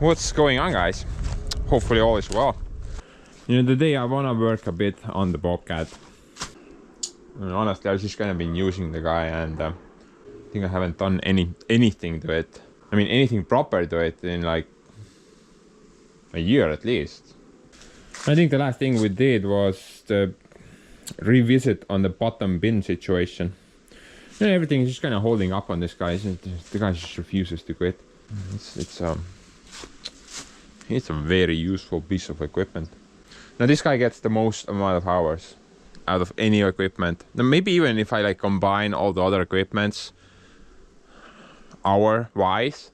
what's going on, guys? Hopefully all is well. You know, today I wanna work a bit on the Bobcat. And honestly, I've just kind of been using the guy, and I think I haven't done anything to it. I mean, anything proper to it in like a year at least. I think the last thing we did was the revisit on the bottom bin situation. You know, everything is just kind of holding up on this guy. The guy just refuses to quit. It's a very useful piece of equipment. Now this guy gets the most amount of hours out of any equipment. Now maybe even if I like combine all the other equipments hour wise,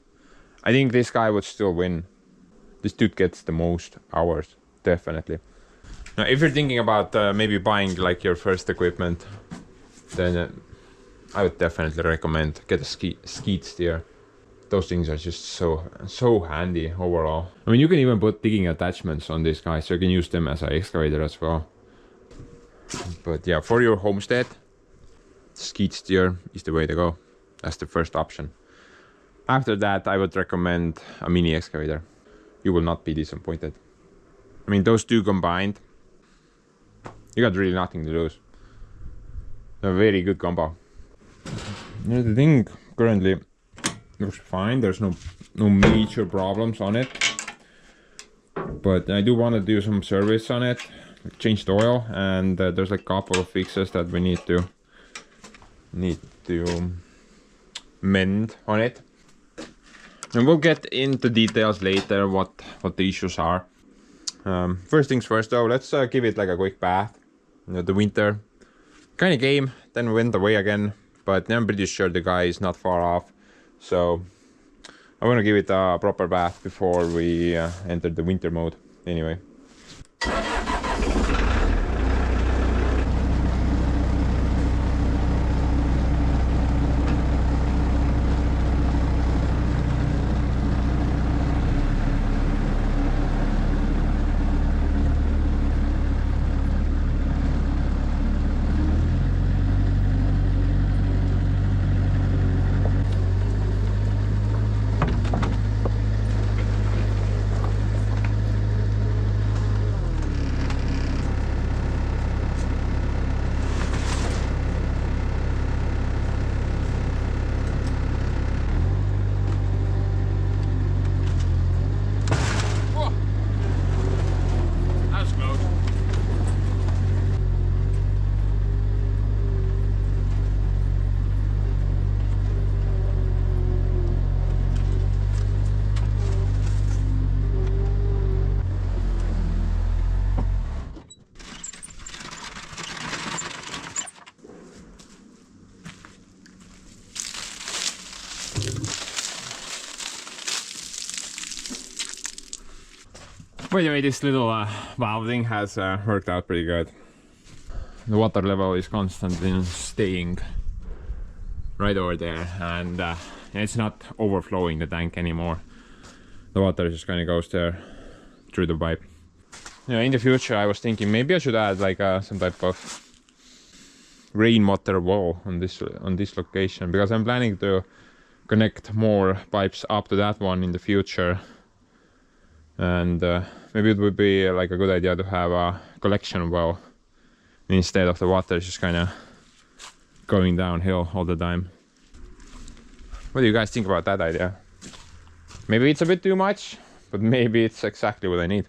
I think this guy would still win. This dude gets the most hours, definitely. Now if you're thinking about maybe buying like your first equipment, then I would definitely recommend get a skid steer. Those things are just so handy overall. I mean, you can even put digging attachments on this guy, so you can use them as an excavator as well. But yeah, for your homestead, skid steer is the way to go. That's the first option. After that, I would recommend a mini excavator. You will not be disappointed. I mean, those two combined, you got really nothing to lose. A very good combo. You know, the thing currently looks fine. There's no major problems on it, but I do want to do some service on it, change the oil, and there's a couple of fixes that we need to mend on it, and we'll get into details later what the issues are. First things first though, let's give it like a quick bath. You know, the winter kind of came, then went away again, but I'm pretty sure the guy is not far off. So I want to give it a proper bath before we enter the winter mode anyway. By the way, this little valve thing has worked out pretty good. The water level is constantly staying right over there, and it's not overflowing the tank anymore. The water just kind of goes there through the pipe. You know, in the future I was thinking maybe I should add like some type of rainwater wall on this location, because I'm planning to connect more pipes up to that one in the future. And maybe it would be like a good idea to have a collection well instead of the water just kind of going downhill all the time. What do you guys think about that idea? Maybe it's a bit too much, but maybe it's exactly what I need.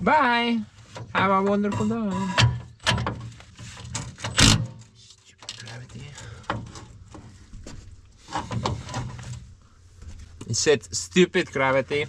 Bye. Have a wonderful day. Stupid gravity. It said stupid gravity.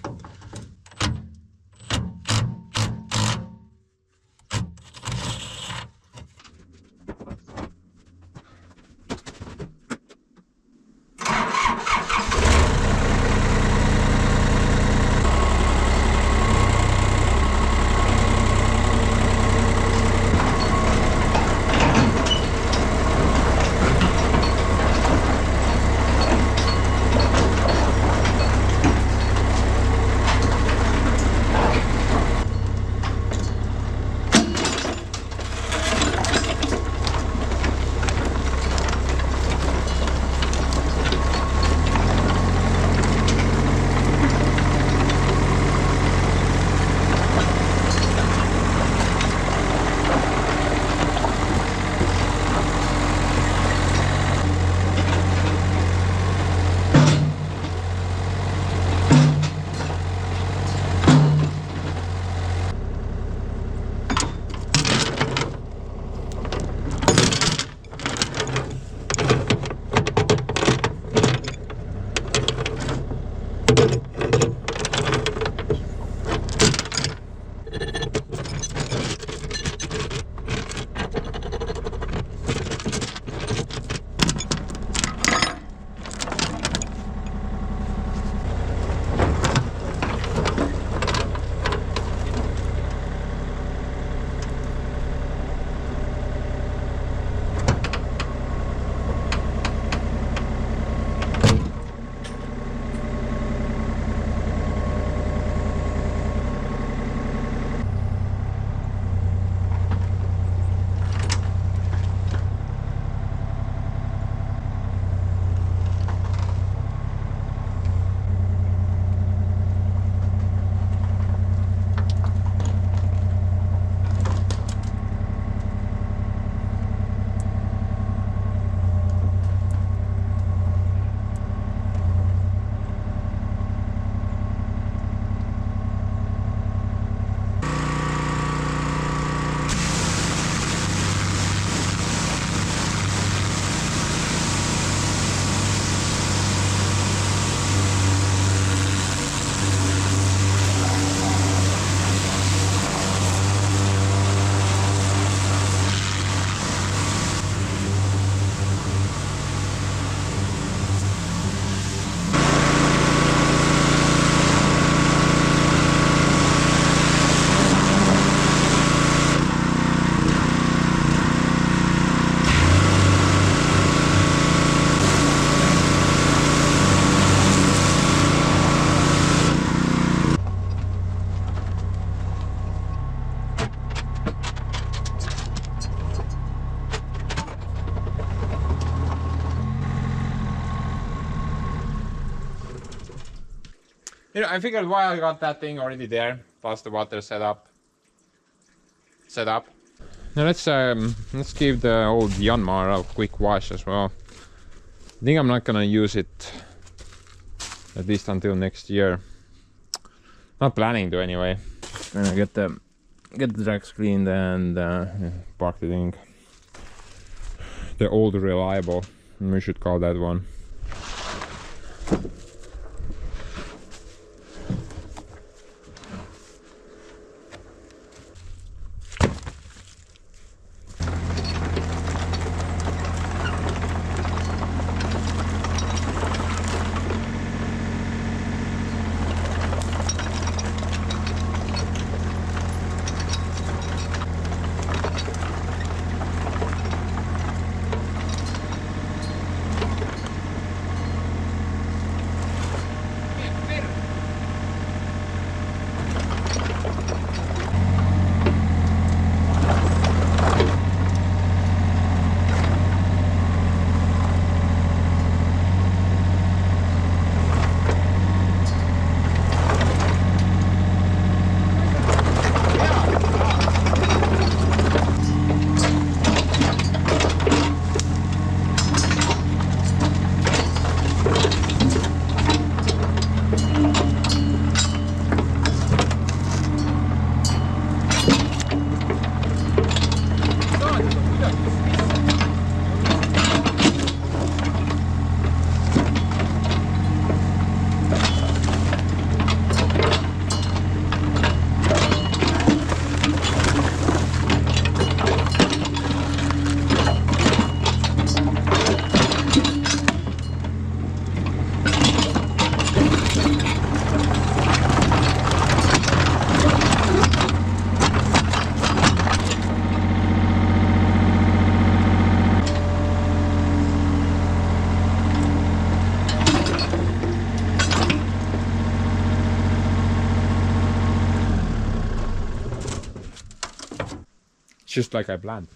You know, I figured why I got that thing already there, plus the water setup. Now let's give the old Yanmar a quick wash as well. I think I'm not gonna use it at least until next year. Not planning to anyway. Gonna get the tracks cleaned and park the thing. The old reliable, we should call that one. just like I planned.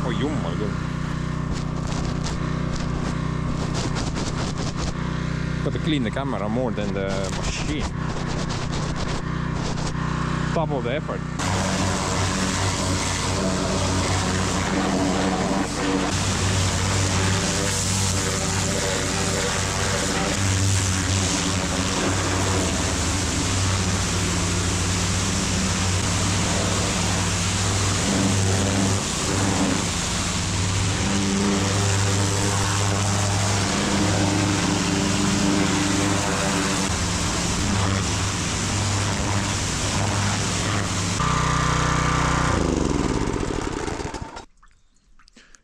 Oi jummal küll. Gotta clean the camera more than the machine. Double the effort.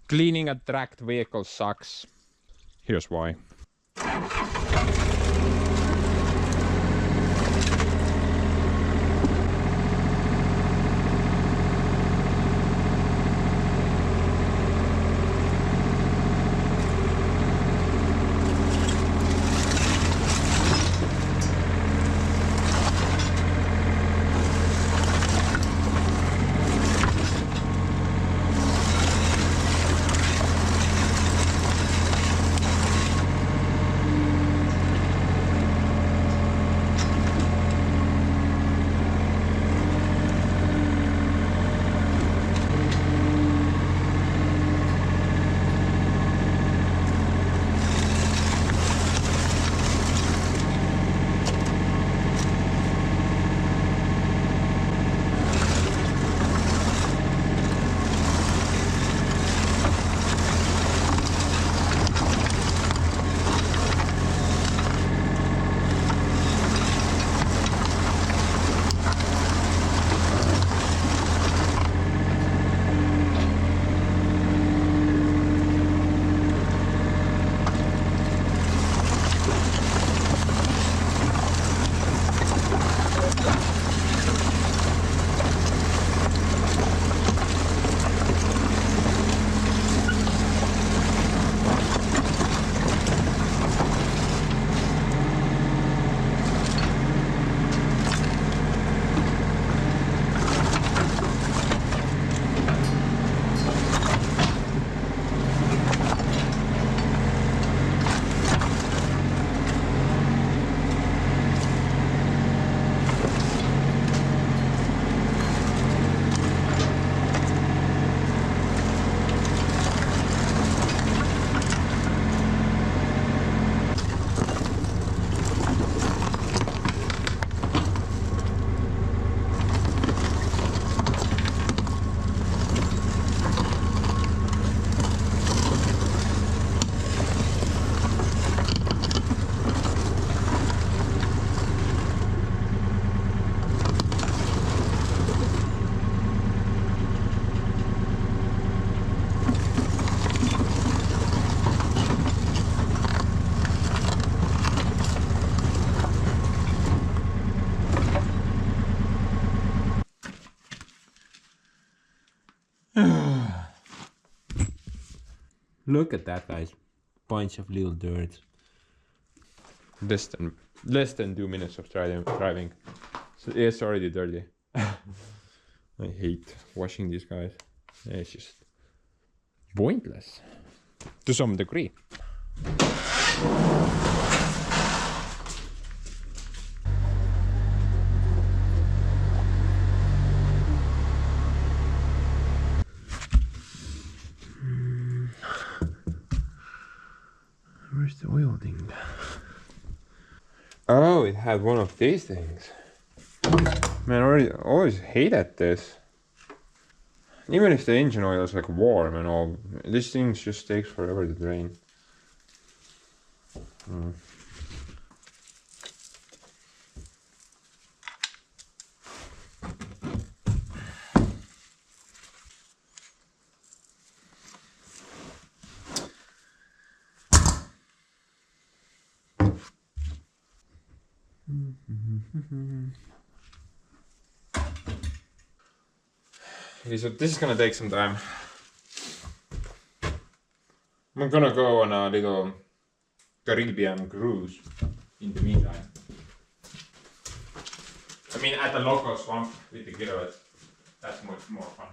Cleaning a tracked vehicle sucks. Here's why. Look at that, guys. Bunch of little dirt. Less than 2 minutes of driving. So it's already dirty. I hate washing these guys. It's just pointless to some degree. Where's the oil thing? Oh, it had one of these things. Man, I always hated this. Even if the engine oil is like warm and all, this thing just takes forever to drain. Okay, so this is gonna take some time. I'm gonna go on a little Caribbean cruise in the meantime. I mean, at the local swamp with the kiddos. That's much more fun.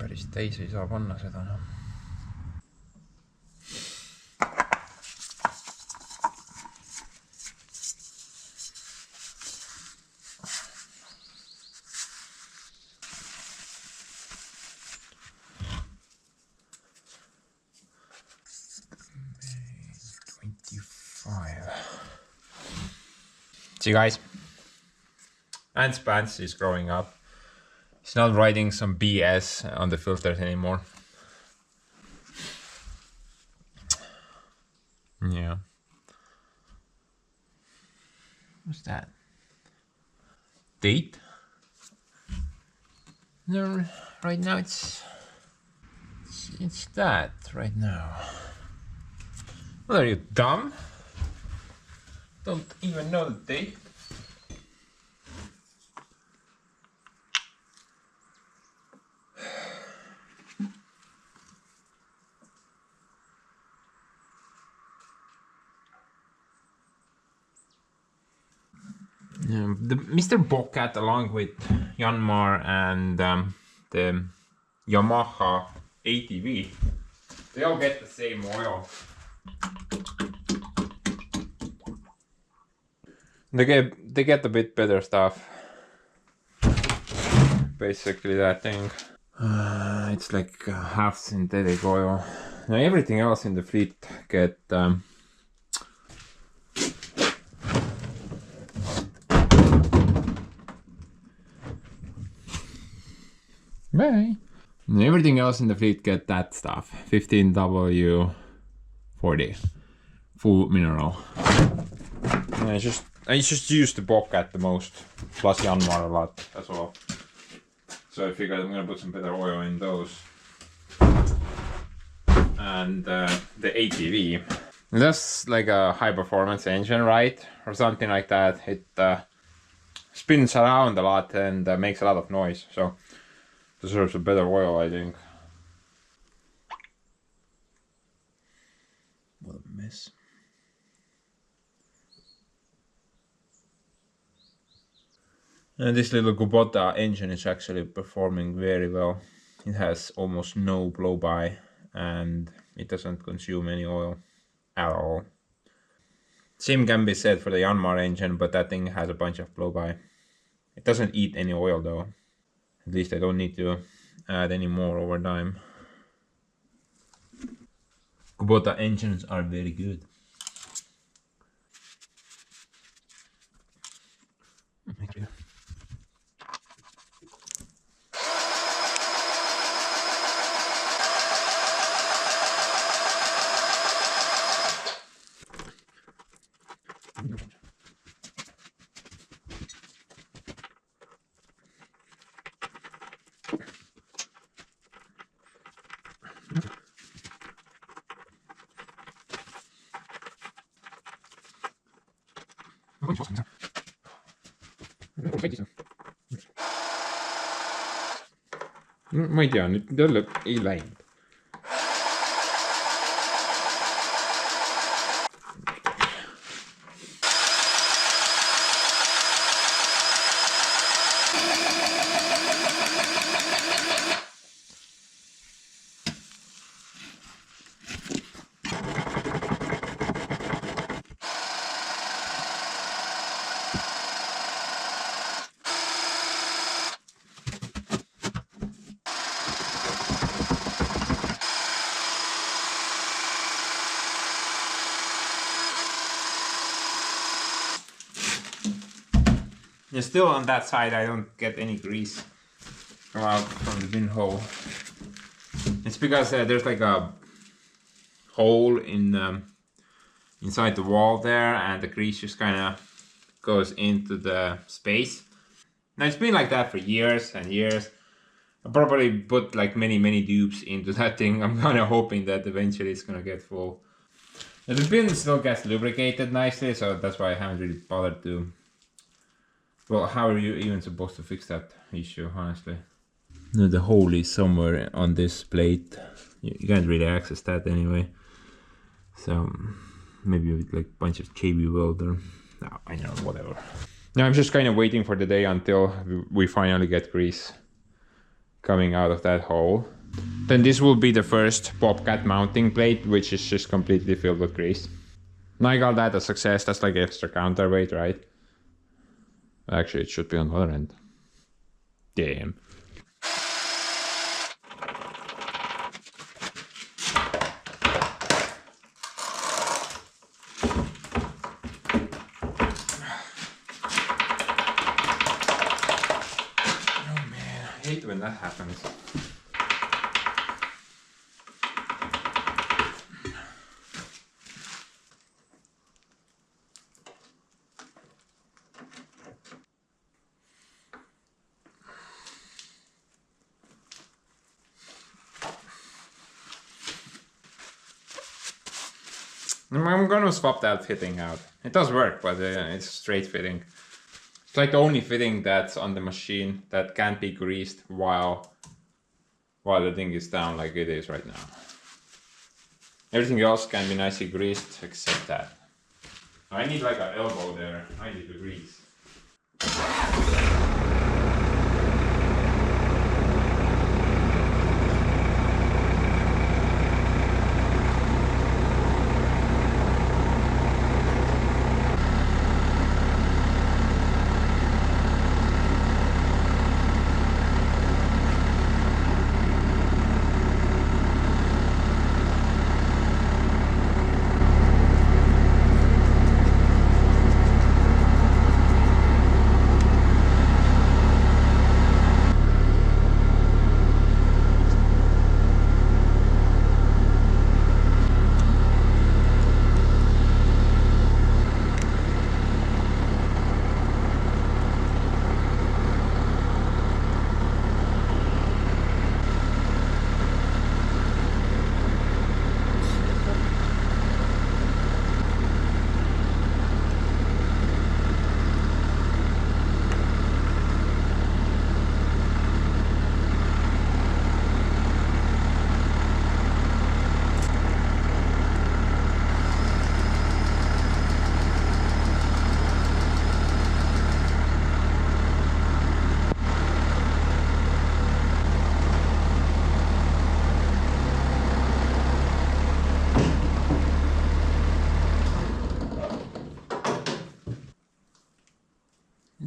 Päris täis ei saa panna seda enam. See guys, Ants Pants is growing up. He's not writing some BS on the filters anymore. Yeah. What's that? Date? No, right now it's that right now. What are you, dumb? Don't even know the date. The Mr. Bobcat, along with Yanmar and the Yamaha ATV, they all get the same oil. They get a bit better stuff. Basically that thing. It's like half synthetic oil. Now everything else in the fleet get Bye. And everything else in the fleet get that stuff. 15W40 full mineral. And I just use the Bobcat the most, plus Yanmar a lot as well. So I figured I'm gonna put some better oil in those. And the ATV. That's like a high performance engine, right? Or something like that. It spins around a lot and makes a lot of noise. So deserves a better oil, I think. What a mess. And this little Kubota engine is actually performing very well. It has almost no blow-by and it doesn't consume any oil at all. Same can be said for the Yanmar engine, but that thing has a bunch of blow-by. It doesn't eat any oil though. At least I don't need to add any more over time. Kubota engines are very good. Thank you. Ma ei tea, nüüd jälle ei läinud. Yeah, still on that side I don't get any grease come out from the bin hole. It's because there's like a hole in inside the wall there, and the grease just kind of goes into the space. Now it's been like that for years and years. I probably put like many dupes into that thing. I'm kind of hoping that eventually it's gonna get full. And the bin still gets lubricated nicely, so that's why I haven't really bothered to. Well, how are you even supposed to fix that issue, honestly? No, the hole is somewhere on this plate. You can't really access that anyway. So maybe with like a bunch of KB welder. No, I know, whatever. Now I'm just kind of waiting for the day until we finally get grease coming out of that hole. Then this will be the first Bobcat mounting plate, which is just completely filled with grease. Now I call that a success. That's like extra counterweight, right? Actually, it should be on the other end. Damn. Oh man, I hate when that happens. I'm gonna swap that fitting out. It does work, but it's straight fitting. It's like the only fitting that's on the machine that can't be greased while the thing is down like it is right now. Everything else can be nicely greased except that. I need like an elbow there. I need to grease.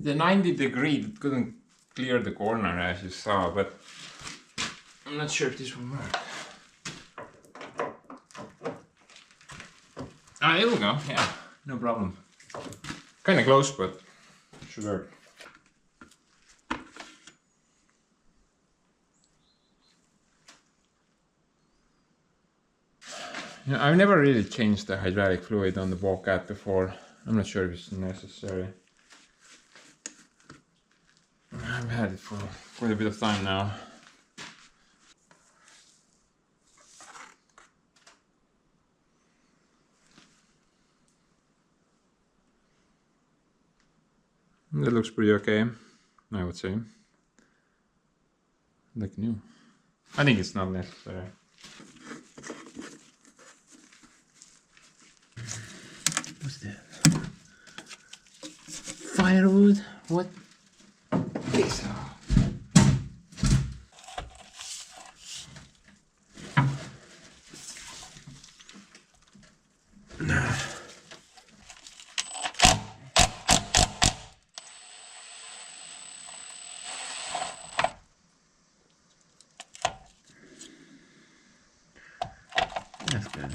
The 90-degree it couldn't clear the corner as you saw, but I'm not sure if this will work. Ah, here we go. Yeah, no problem. Kind of close, but should work. Yeah, I've never really changed the hydraulic fluid on the Bobcat before. I'm not sure if it's necessary. I've had it for quite a bit of time now. That looks pretty okay, I would say. Like new. I think it's not necessary. What's that? Firewood? What? This. That's good.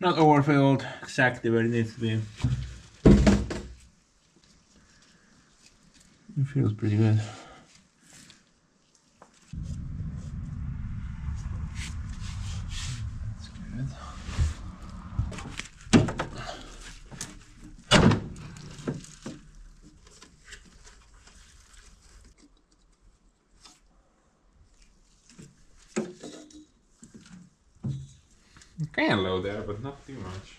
Not overfilled, exactly where it needs to be. It feels pretty good. That's good. Kind of low there, but not too much.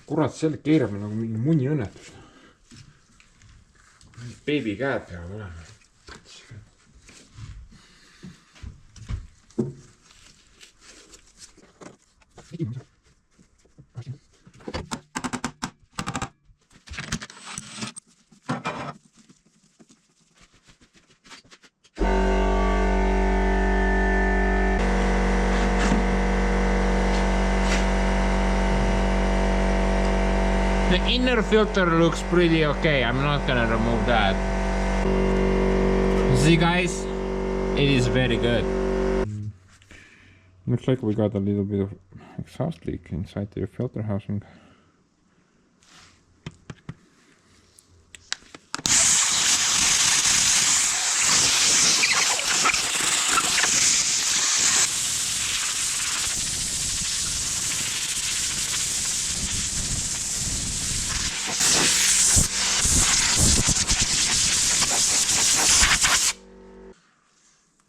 Kurat, selle keerame nagu mingi muniõnnetus. Baby käed peavad olema. The inner filter looks pretty okay. I'm not gonna remove that. See guys, it is very good. Looks like we got a little bit of exhaust leak inside the filter housing.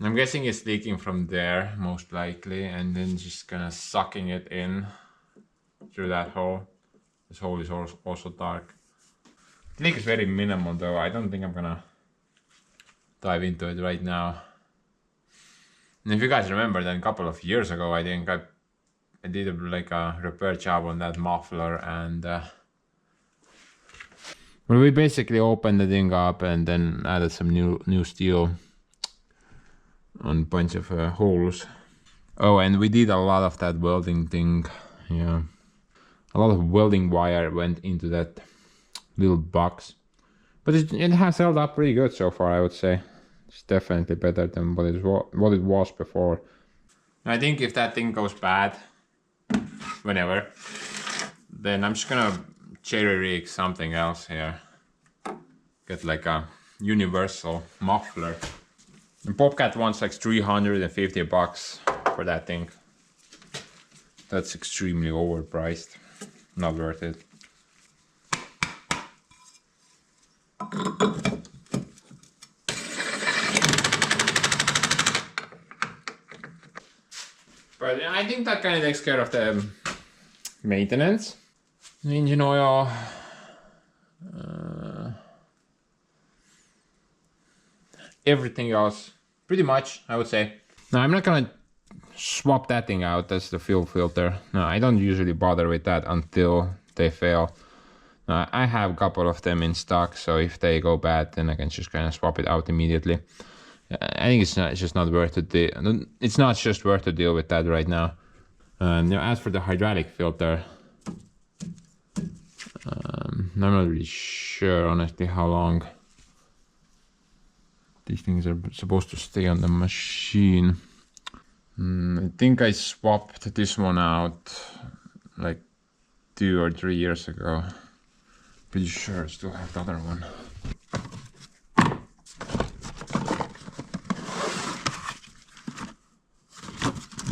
I'm guessing it's leaking from there, most likely, and then just kind of sucking it in through that hole. This hole is also dark. The leak is very minimal though. I don't think I'm gonna dive into it right now. And if you guys remember, then a couple of years ago, I think I did like a repair job on that muffler, and well, we basically opened the thing up and then added some new steel on a bunch of holes. Oh, and we did a lot of that welding thing. Yeah, a lot of welding wire went into that little box, but it has held up pretty good so far, I would say. It's definitely better than what it was before. I think if that thing goes bad, whenever, then I'm just gonna cherry rig something else here. Get like a universal muffler. The Bobcat wants like $350 for that thing. That's extremely overpriced. Not worth it. But I think that kind of takes care of the maintenance. Engine oil. Everything else, pretty much, I would say. Now I'm not gonna swap that thing out. That's the fuel filter. No, I don't usually bother with that until they fail. I have a couple of them in stock, so if they go bad, then I can just kind of swap it out immediately. I think it's just not worth it. It's not just worth to deal with that right now. As for the hydraulic filter, I'm not really sure, honestly, how long these things are supposed to stay on the machine. I think I swapped this one out like 2 or 3 years ago. Pretty sure I still have the other one.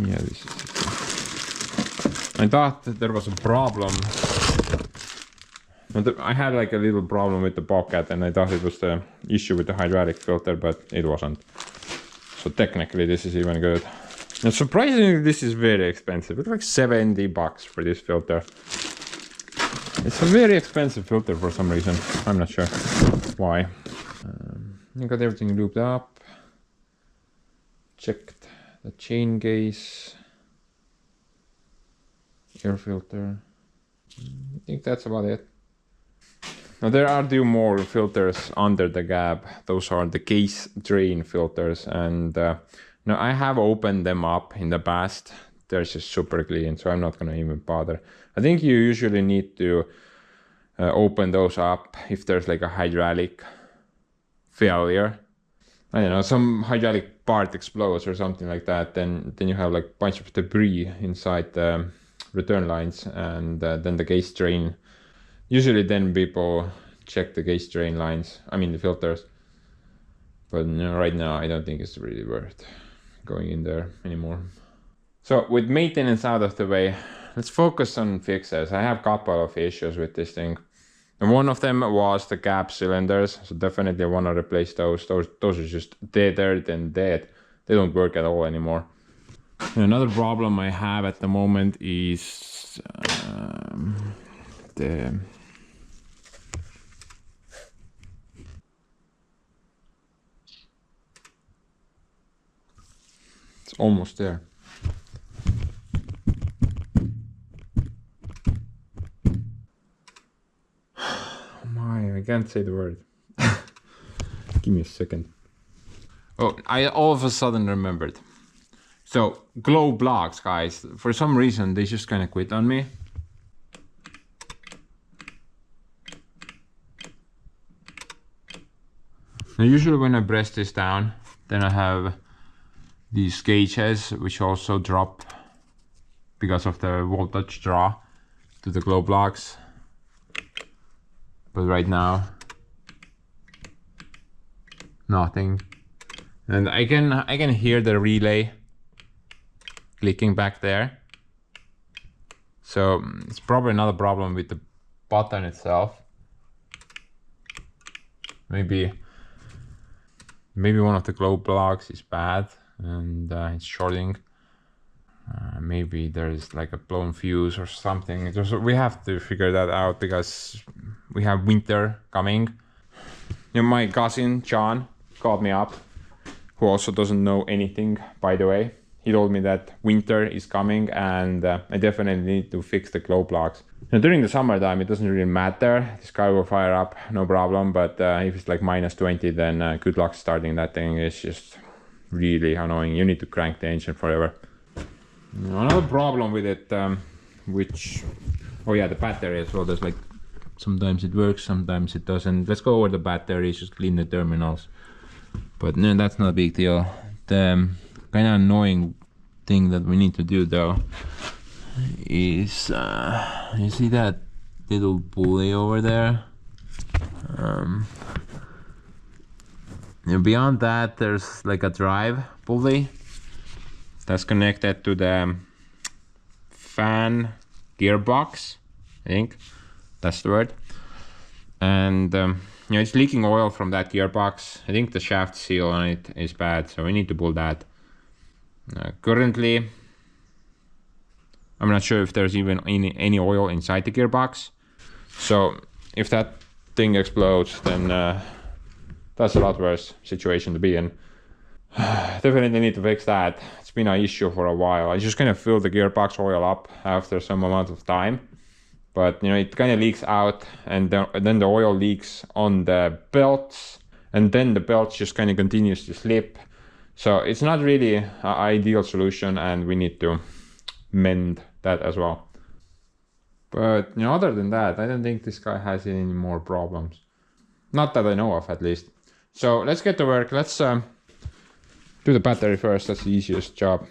Yeah, this is it. I thought that there was a problem. I had like a little problem with the Bobcat, and I thought it was the issue with the hydraulic filter, but it wasn't. So technically this is even good. And surprisingly, this is very expensive. It's like $70 for this filter. It's a very expensive filter for some reason. I'm not sure why. I got everything looped up. Checked the chain case. Air filter. I think that's about it. Now there are two more filters under the gap. Those are the case drain filters, and now I have opened them up in the past. They're just super clean, so I'm not gonna even bother. I think you usually need to open those up if there's like a hydraulic failure. I don't know, some hydraulic part explodes or something like that, then you have like a bunch of debris inside the return lines, and then the case drain. Usually then people check the case drain lines, I mean the filters. But right now I don't think it's really worth going in there anymore. So with maintenance out of the way, let's focus on fixes. I have a couple of issues with this thing. And one of them was the gap cylinders, so definitely I want to replace those. Those are just deader than dead. They don't work at all anymore. And another problem I have at the moment is it's almost there. I can't say the word. Give me a second. Oh, I all of a sudden remembered. So, glow blocks, guys. For some reason, they just kind of quit on me. Now, usually when I press this down, then I have these gauges, which also drop because of the voltage draw to the glow blocks. But right now, nothing. And I can hear the relay clicking back there. So it's probably not a problem with the button itself. Maybe one of the glow blocks is bad and it's shorting. Maybe there's like a blown fuse or something. We have to figure that out because we have winter coming. You know, my cousin John called me up, who also doesn't know anything, by the way. He told me that winter is coming and I definitely need to fix the glow blocks. Now, during the summertime, it doesn't really matter. This car will fire up, no problem. But if it's like -20, then good luck starting that thing. It's just really annoying. You need to crank the engine forever. Another problem with it, oh yeah, the battery as well. There's like, sometimes it works, sometimes it doesn't. Let's go over the batteries, just clean the terminals. But no, that's not a big deal. The kind of annoying thing that we need to do though is, you see that little pulley over there? Beyond that, there's like a drive pulley that's connected to the fan gearbox, I think that's the word. And it's leaking oil from that gearbox. I think the shaft seal on it is bad, so we need to pull that. Currently, I'm not sure if there's even any oil inside the gearbox. So if that thing explodes, then that's a lot worse situation to be in. Definitely need to fix that. It's been an issue for a while. I just kind of fill the gearbox oil up after some amount of time, but you know, it kind of leaks out, and then the oil leaks on the belts, and then the belt just kind of continues to slip. So it's not really an ideal solution, and we need to mend that as well. But you know, other than that, I don't think this guy has any more problems. Not that I know of, at least. So let's get to work. Let's do the battery first. That's the easiest job.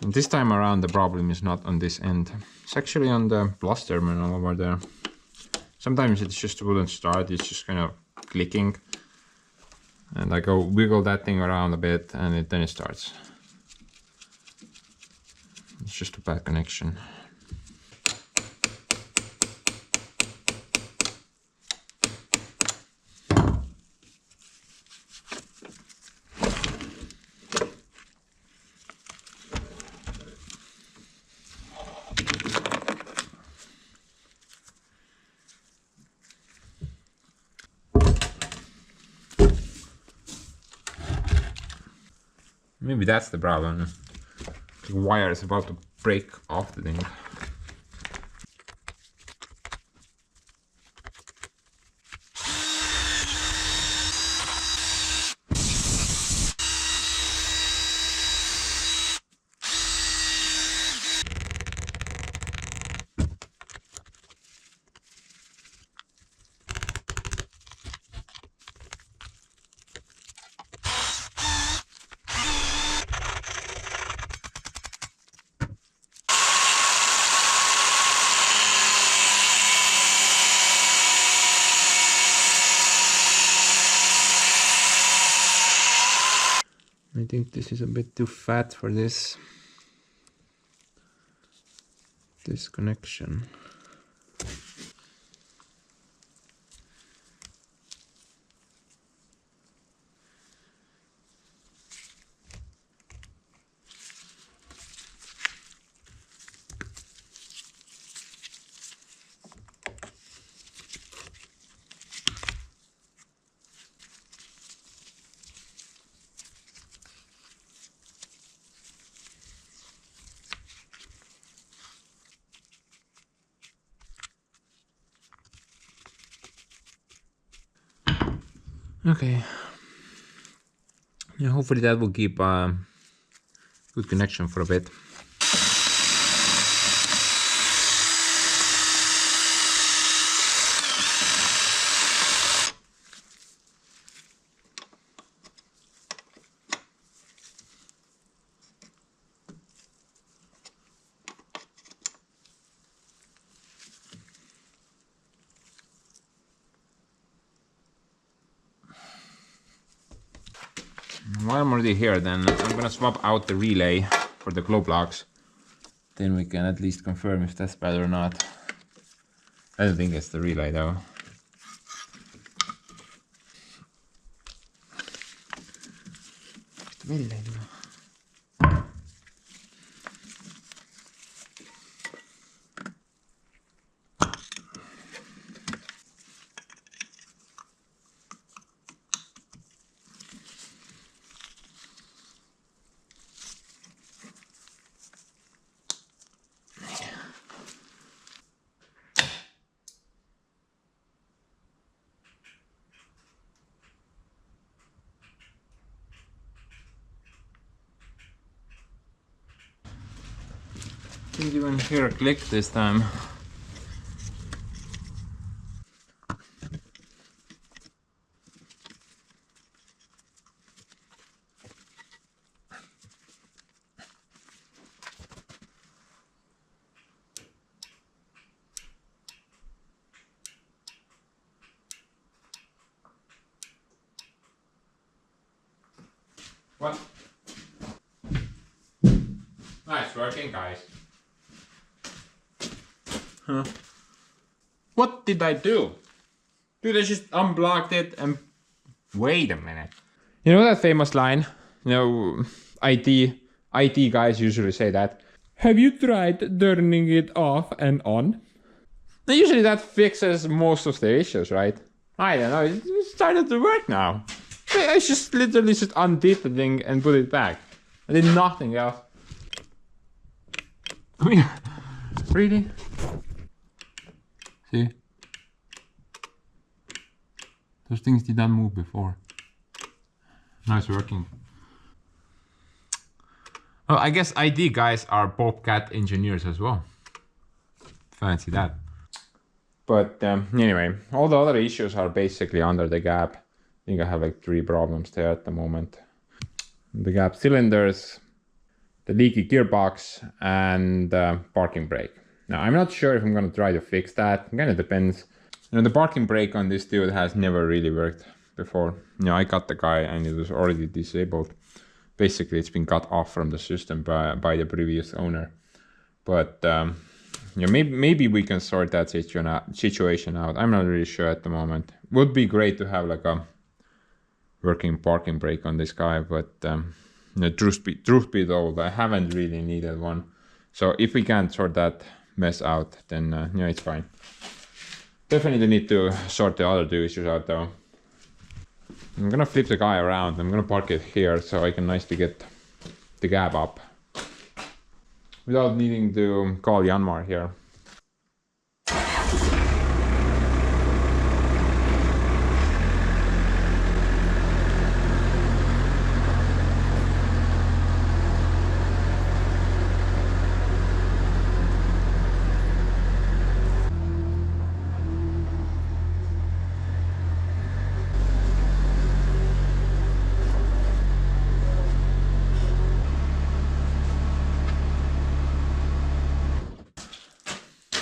And this time around, the problem is not on this end. It's actually on the plus terminal over there. Sometimes it just wouldn't start. It's just kind of clicking. And I go wiggle that thing around a bit, and then it starts. It's just a bad connection. Maybe that's the problem. The wire is about to break off the thing. I think this is a bit too fat for this connection. Okay. Yeah, hopefully that will keep good connection for a bit. While I'm already here, then I'm gonna swap out the relay for the glow plugs. Then we can at least confirm if that's bad or not. I don't think it's the relay though. Relay. Didn't even hear a click this time. What? Nice working, guys. Huh. What did I do? Dude, I just unblocked it and... Wait a minute. You know that famous line? You know, IT guys usually say that. Have you tried turning it off and on? Now, usually that fixes most of the issues, right? I don't know, it started to work now. I just literally just undid the thing and put it back. I did nothing else. I mean, really? See? Those things did not move before. Now it's working. Well, I guess ID guys are Bobcat engineers as well. Fancy that. But anyway, all the other issues are basically under the gap. I think I have like 3 problems there at the moment. The gap cylinders, the leaky gearbox, and parking brake. Now I'm not sure if I'm gonna try to fix that. It kind of depends. You know, the parking brake on this dude has never really worked before. You know, I got the guy and it was already disabled. Basically, it's been cut off from the system by the previous owner. But you know, maybe we can sort that situation out. I'm not really sure at the moment. Would be great to have like a working parking brake on this guy, but you know, truth be told, I haven't really needed one. So if we can't sort that mess out, then you know, it's fine. Definitely need to sort the other 2 issues out though. I'm gonna flip the guy around. I'm gonna park it here so I can nicely get the gap up without needing to call Yanmar here.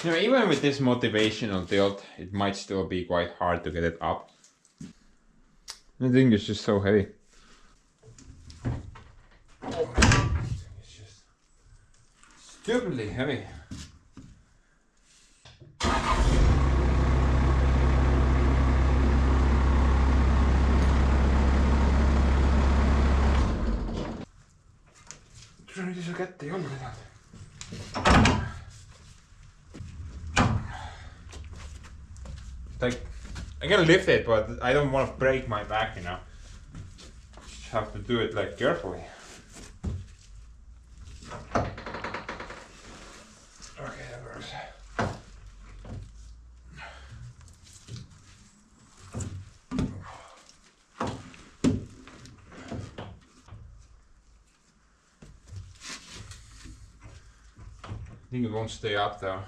You know, even with this motivational tilt, it might still be quite hard to get it up. The thing is just so heavy. Oh, it's just stupidly heavy. Trying to get the other one. Like, I can lift it, but I don't want to break my back, you know. Just have to do it like carefully. Okay, that works. I think it won't stay up though.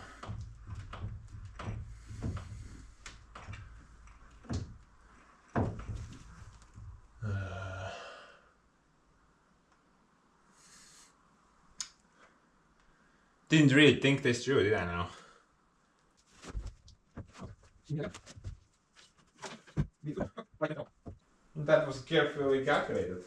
Didn't really think this through, did I now? Yeah. That was carefully calculated.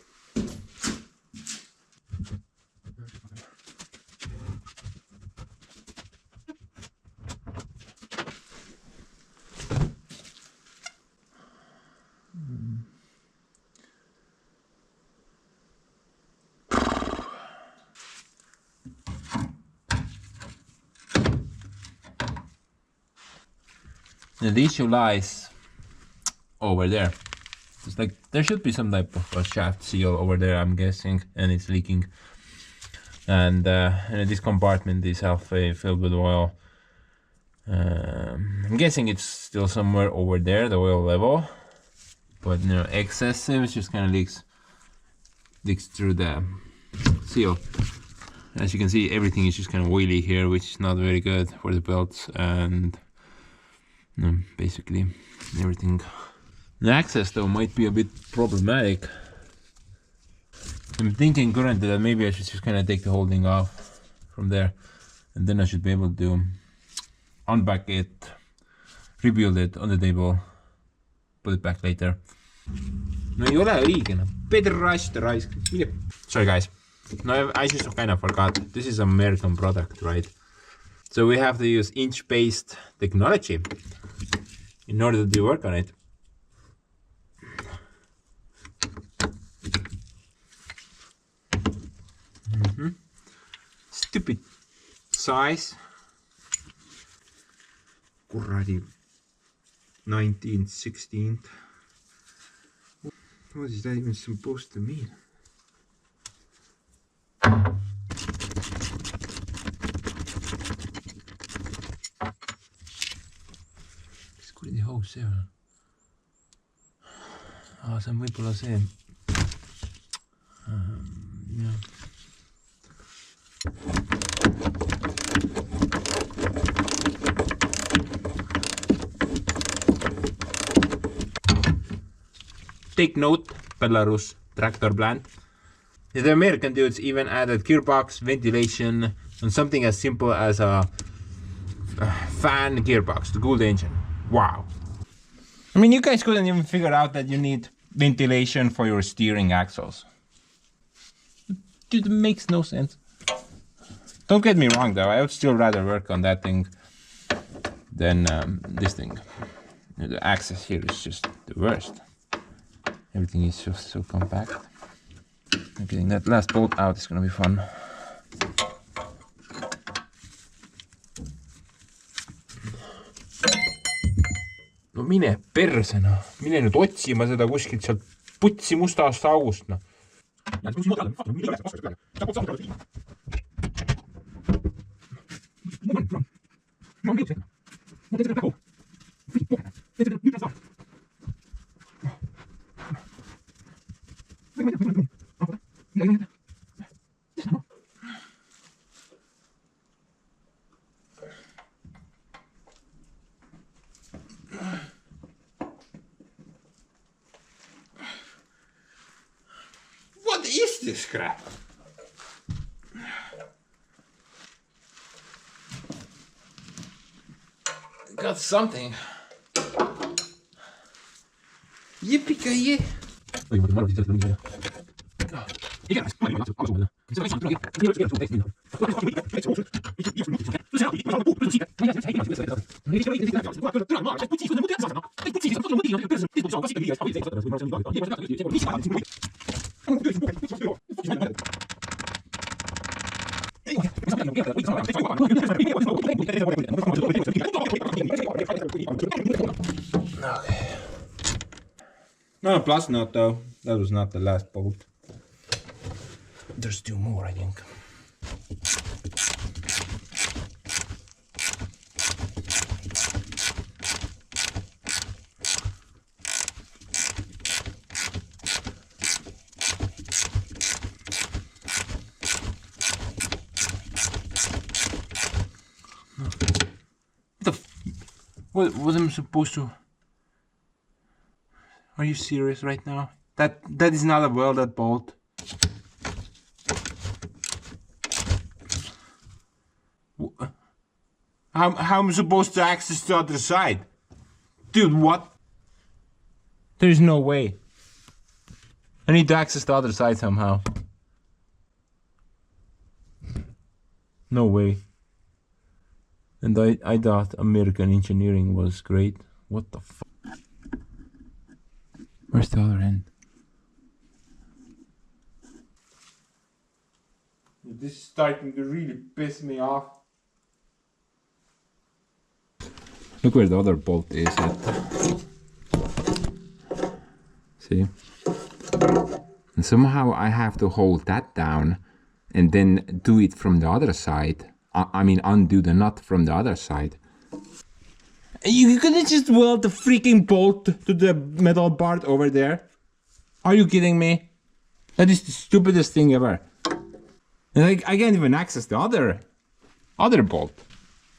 Now the issue lies over there. It's like there should be some type of a shaft seal over there, I'm guessing, and it's leaking. And this compartment is halfway filled with oil. I'm guessing it's still somewhere over there, the oil level, but you know, excessive, it just kind of leaks through the seal. As you can see, everything is just kind of oily here, which is not very good for the belts, and basically everything. The access though might be a bit problematic. I'm thinking currently that maybe I should just kind of take the whole thing off from there, and then I should be able to unback it, rebuild it on the table, put it back later. No ei ole õige, no pederaste raisk. Sorry guys, no I just kind of forgot, this is an American product, right? So we have to use inch-based technology in order to work on it. Stupid size. Kuradi 1916. What is that even supposed to mean? Mis kuradi hoos see on? See on võib-olla see. Jah. Take note, Belarus tractor plant. The American dudes even added gearbox, ventilation, and something as simple as a fan gearbox to cool the engine. Wow. I mean, you guys couldn't even figure out that you need ventilation for your steering axles. Dude, it makes no sense. Don't get me wrong though, I would still rather work on that thing than this thing. The axis here is just the worst. Everything is just so compact. Getting that last bolt out is gonna be fun. No mine perse noh, mine nüüd otsima seda kuskilt sealt putsi mustast august noh. What is this crap? Got something. Yippee-ki-yay. No, plus note though, that was not the last bolt. There's two more, I think. What was I supposed to? Are you serious right now? That is not a welded bolt. How am I supposed to access the other side? Dude, what? There's no way. I need to access the other side somehow. No way. And I thought American engineering was great. What the fuck? Where's the other end? This is starting to really piss me off. Look where the other bolt is at. See? And somehow I have to hold that down and then do it from the other side. I mean, undo the nut from the other side. You couldn't just weld the freaking bolt to the metal part over there? Are you kidding me? That is the stupidest thing ever. And I can't even access the other bolt.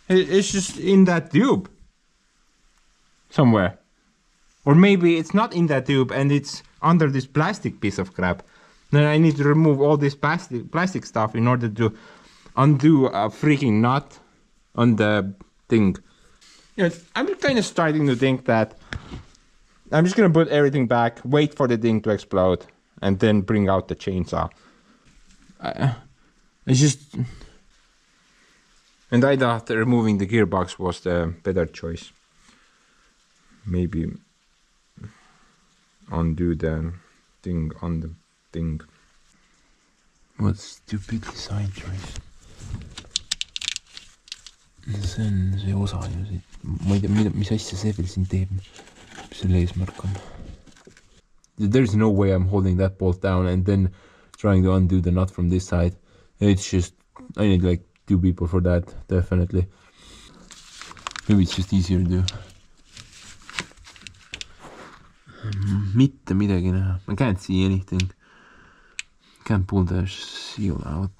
It's just in that tube. Somewhere. Or maybe it's not in that tube and it's under this plastic piece of crap. Then I need to remove all this plastic stuff in order to undo a freaking nut on the thing. You know, I'm kind of starting to think that I'm just gonna put everything back, wait for the thing to explode, and then bring out the chainsaw. It's just... And I thought removing the gearbox was the better choice. Maybe undo the thing on the thing. What stupid design choice. See on see osa ju siit. Ma ei tea, mis asja see veel siin teeb. Mis selle eesmärk on. There's no way I'm holding that bolt down and then trying to undo the nut from this side. It's just, I need like 2 people for that, definitely. Maybe it's just easier to do. Mitte midagi näha. I can't see anything. Can't pull the seal out.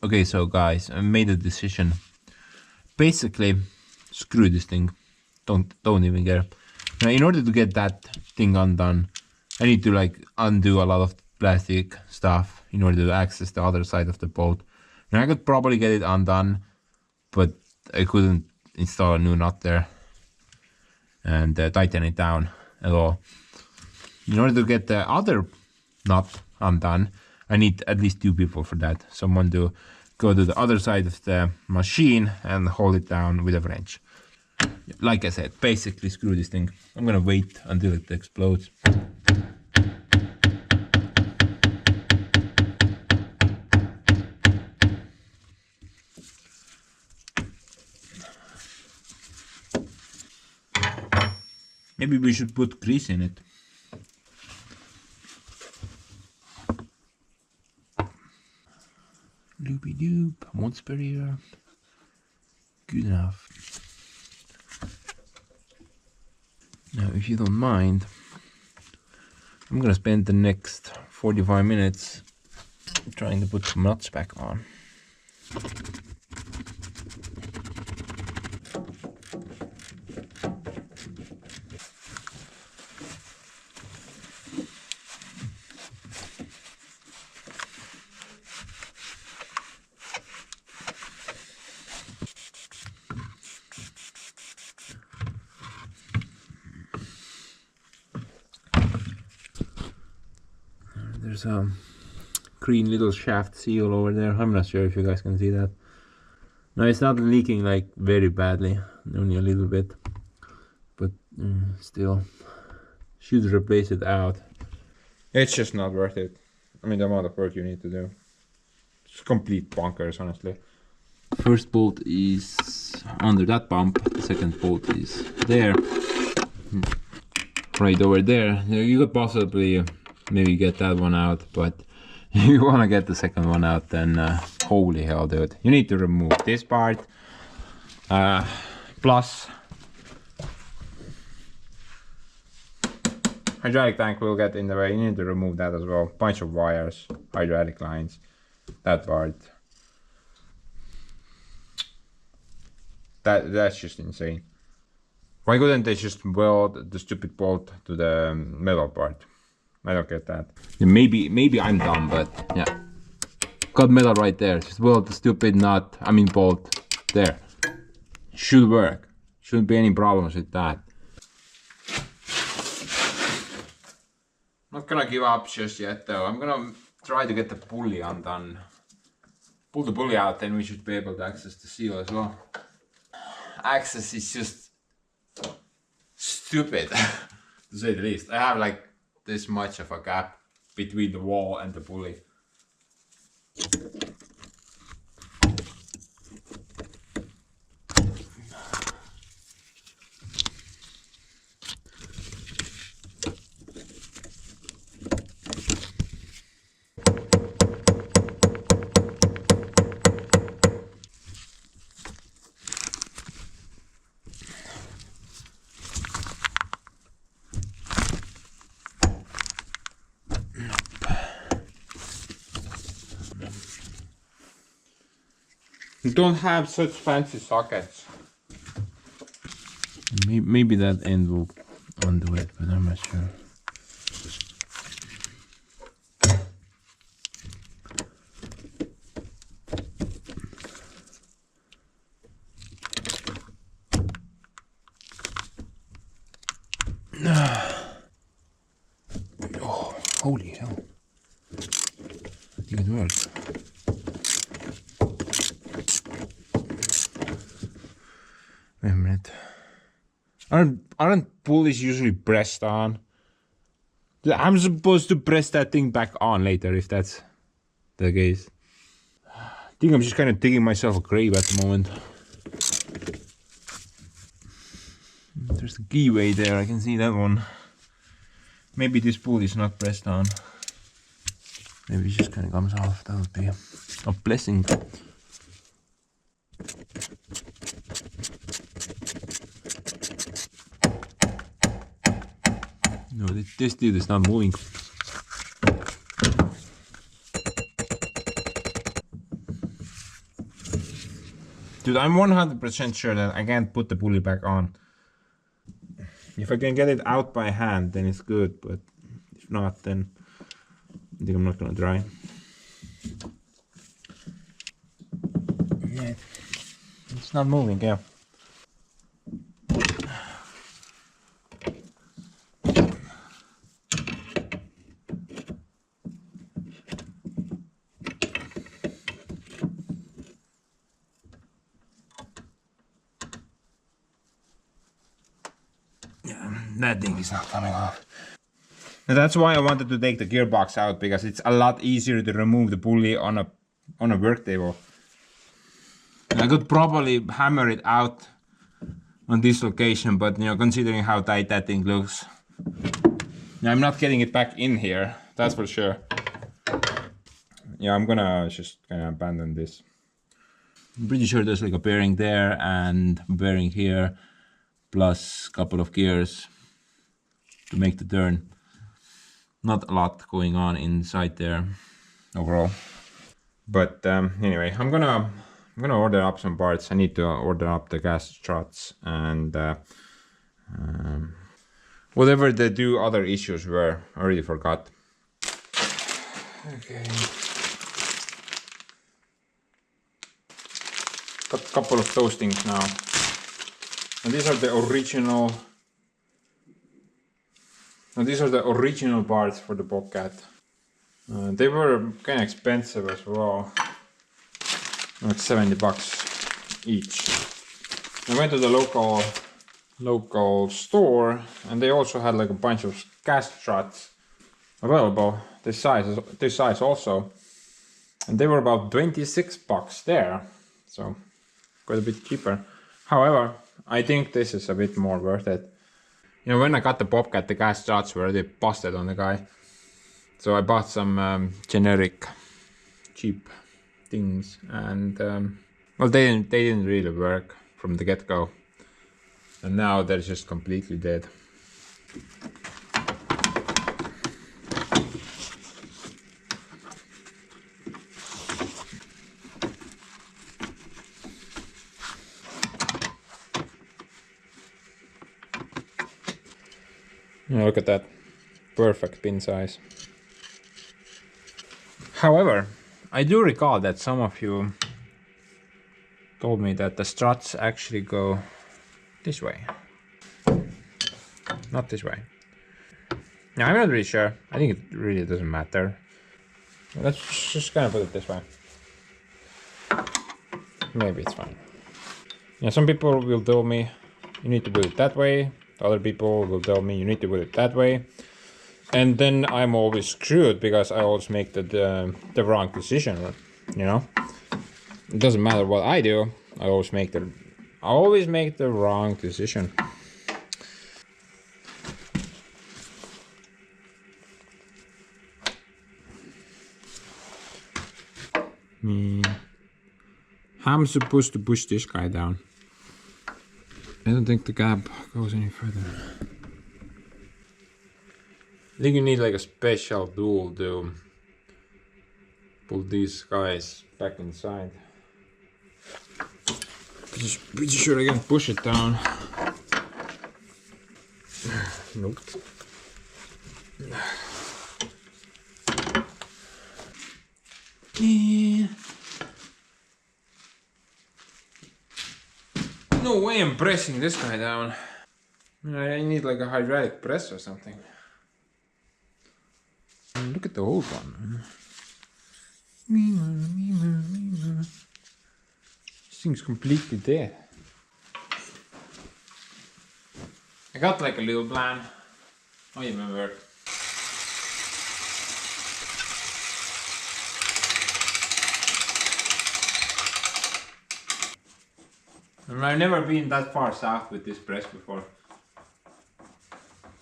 Okay, so guys, I made a decision. Basically, screw this thing. Don't even care. Now, in order to get that thing undone, I need to like undo a lot of plastic stuff in order to access the other side of the boat. Now I could probably get it undone, but I couldn't install a new nut there and tighten it down at all. In order to get the other nut undone, I need at least 2 people for that. Someone to go to the other side of the machine and hold it down with a wrench. Like I said, basically screw this thing. I'm gonna wait until it explodes. Maybe we should put grease in it. Loopy doop, once per year. Good enough. Now, if you don't mind, I'm gonna spend the next 45 minutes trying to put some nuts back on. There's a green little shaft seal over there. I'm not sure if you guys can see that. No, it's not leaking like very badly, only a little bit, but still should replace it out. It's just not worth it. I mean, the amount of work you need to do. It's complete bonkers, honestly. First bolt is under that pump, the second bolt is there, right over there. You could possibly maybe get that one out, but if you want to get the second one out, then holy hell, dude, you need to remove this part, Plus, hydraulic tank will get in the way. You need to remove that as well. Bunch of wires, hydraulic lines, that part. That's just insane. Why couldn't they just weld the stupid bolt to the metal part? I don't get that. maybe I'm dumb, but yeah, got metal right there. Just weld the stupid nut, bolt there. Should work. Shouldn't be any problems with that. Not gonna give up just yet though. I'm gonna try to get the pulley undone. Pull the pulley out, then we should be able to access the seal as well. Access is just stupid, to say the least. I have like this much of a gap between the wall and the pulley. You don't have such fancy sockets. Maybe that end will undo it, but I'm not sure. Oh, holy hell. I think it works. Wait a minute. Aren't pulleys usually pressed on? I'm supposed to press that thing back on later if that's the case. I think I'm just kind of digging myself a grave at the moment. There's a keyway there, I can see that one. Maybe this pulley is not pressed on. Maybe it just kind of comes off. That would be a blessing. No, this dude is not moving. Dude, I'm 100% sure that I can't put the pulley back on. If I can get it out by hand, then it's good, but if not, then I think I'm not gonna try. Yeah, it's not moving, yeah. That thing is not coming off. And that's why I wanted to take the gearbox out, because it's a lot easier to remove the pulley on a work table. And I could probably hammer it out on this location, but you know, considering how tight that thing looks, I'm not getting it back in here, that's for sure. Yeah, I'm gonna just kind of abandon this. I'm pretty sure there's like a bearing there and a bearing here, plus a couple of gears to make the turn. Not a lot going on inside there overall. But anyway, I'm gonna order up some parts. I need to order up the gas struts and whatever the two other issues were. I already forgot. Okay. Got a couple of those things now. And these are the original. And these are the original parts for the Bobcat. They were kind of expensive as well. Like $70 each. I went to the local store, and they also had like a bunch of gas struts available. This size also, and they were about $26 there, so quite a bit cheaper. However, I think this is a bit more worth it. You know, when I got the Bobcat, the gas struts were already busted on the guy, so I bought some generic cheap things, and well, they didn't really work from the get-go, and now they're just completely dead. Yeah, look at that, perfect pin size. However, I do recall that some of you told me that the struts actually go this way, not this way. Now, I'm not really sure. I think it really doesn't matter. Let's just kind of put it this way. Maybe it's fine. Yeah, some people will tell me you need to put it that way. Other people will tell me you need to put it that way. And then I'm always screwed because I always make the wrong decision, you know? It doesn't matter what I do, I always make the wrong decision. How am I supposed to push this guy down? I don't think the gap goes any further. I think you need like a special tool to pull these guys back inside. Pretty sure I can push it down. Nope. No way I'm pressing this guy down. I need like a hydraulic press or something. Look at the old one. This thing's completely dead. I got like a little plan. Oh, you remember? I've never been that far south with this press before.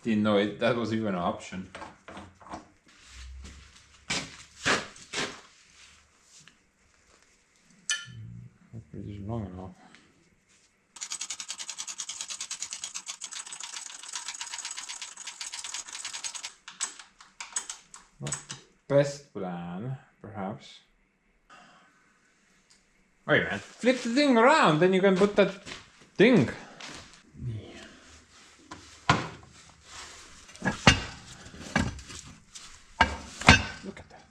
Didn't know that was even an option. long enough. Not the best plan, perhaps. Wait, man, flip the thing around, then you can put that thing. Look at that.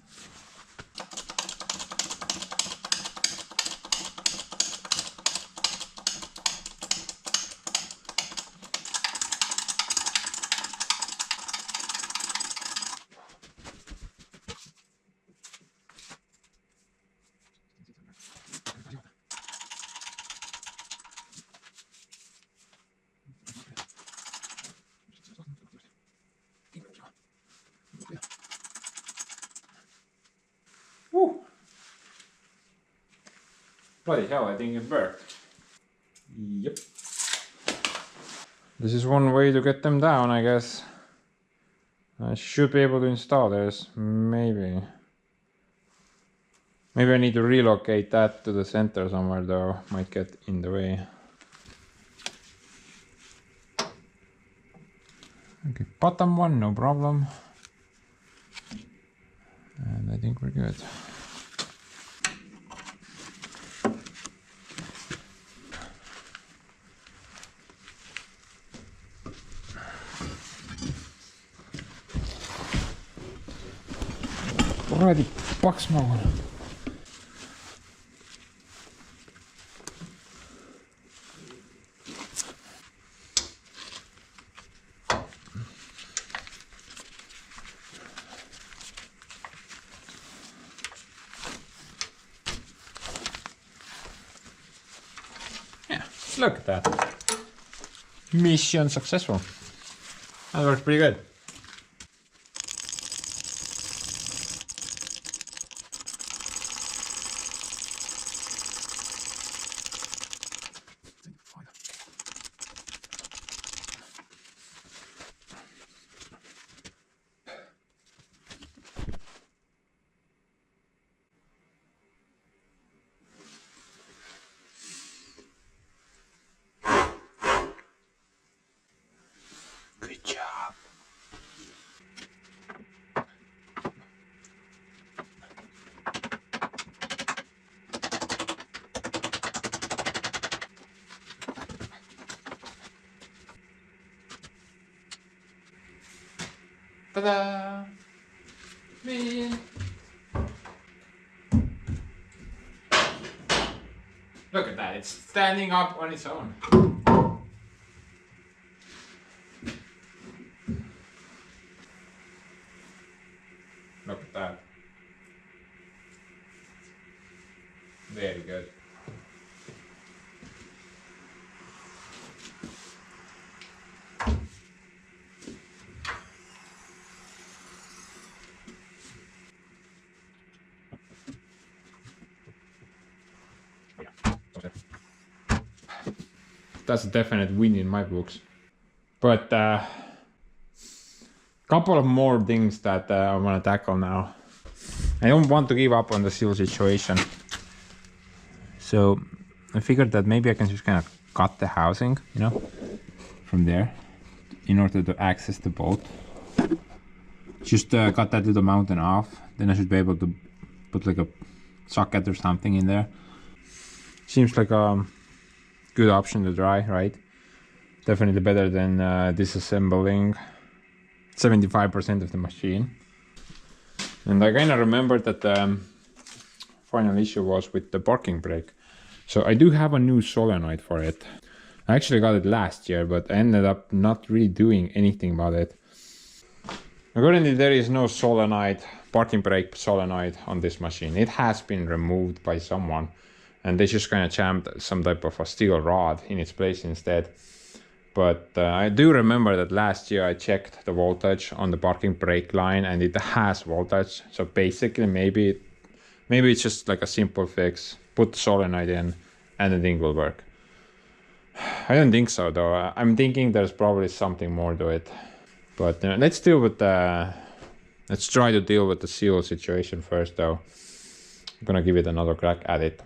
Woo. Bloody hell, I think it worked. Yep. This is one way to get them down, I guess. I should be able to install this, maybe. Maybe I need to relocate that to the center somewhere though, might get in the way. Okay, bottom one, no problem. And I think we're good. Already paks maha. Yeah, look at that. Mission successful. That works pretty good. Good job. Ta-da! Me! Look at that, it's standing up on its own. Look at that. Very good. That's a definite win in my books. But couple of more things that I want to tackle now. I don't want to give up on the seal situation. So I figured that maybe I can just kind of cut the housing, you know, from there in order to access the boat. Just cut that little mountain off. Then I should be able to put like a socket or something in there. Seems like a good option to try, right? Definitely better than disassembling 75% of the machine. And I kind of remembered that the final issue was with the parking brake. So I do have a new solenoid for it. I actually got it last year, but I ended up not really doing anything about it. Currently there is no solenoid, parking brake solenoid on this machine. It has been removed by someone and they just kind of jammed some type of a steel rod in its place instead. But I do remember that last year I checked the voltage on the parking brake line and it has voltage. So basically maybe it's just like a simple fix. Put the solenoid in and the thing will work. I don't think so though. I'm thinking there's probably something more to it. But let's try to deal with the seal situation first though. I'm gonna give it another crack at it.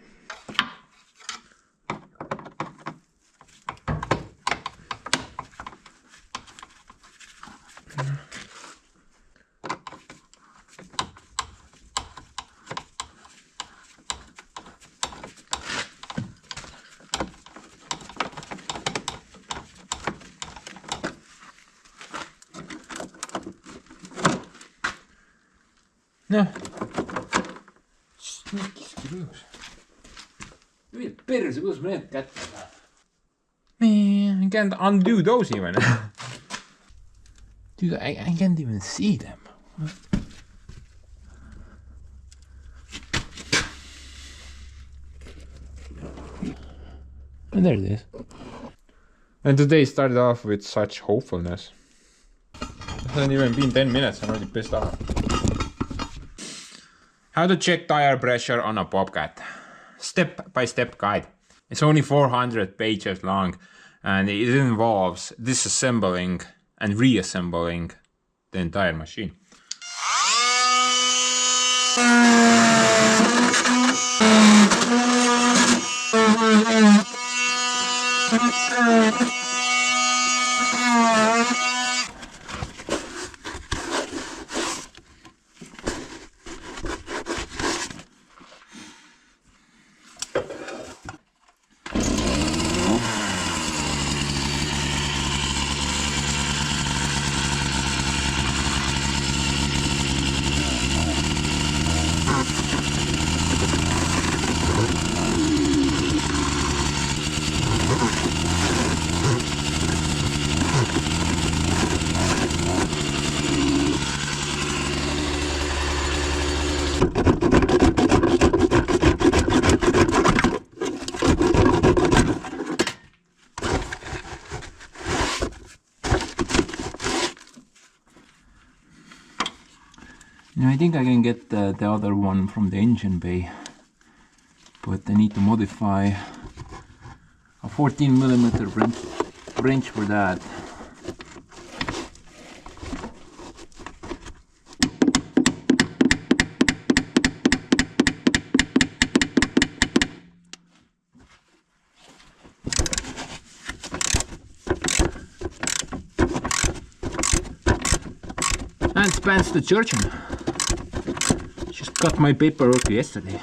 noh. Sneaky screws. Mida perse, kuidas ma need kätte saan? Man, I can't undo those even. Dude, I can't even see them. And there it is. And today started off with such hopefulness. It hasn't even been 10 minutes, I'm already pissed off. How to check tire pressure on a Bobcat. Step-by-step guide. It's only 400 pages long and it involves disassembling and reassembling the entire machine. I think I can get the other one from the engine bay, but I need to modify a 14mm wrench for that. And spans the Churchill. Just got my paperwork yesterday.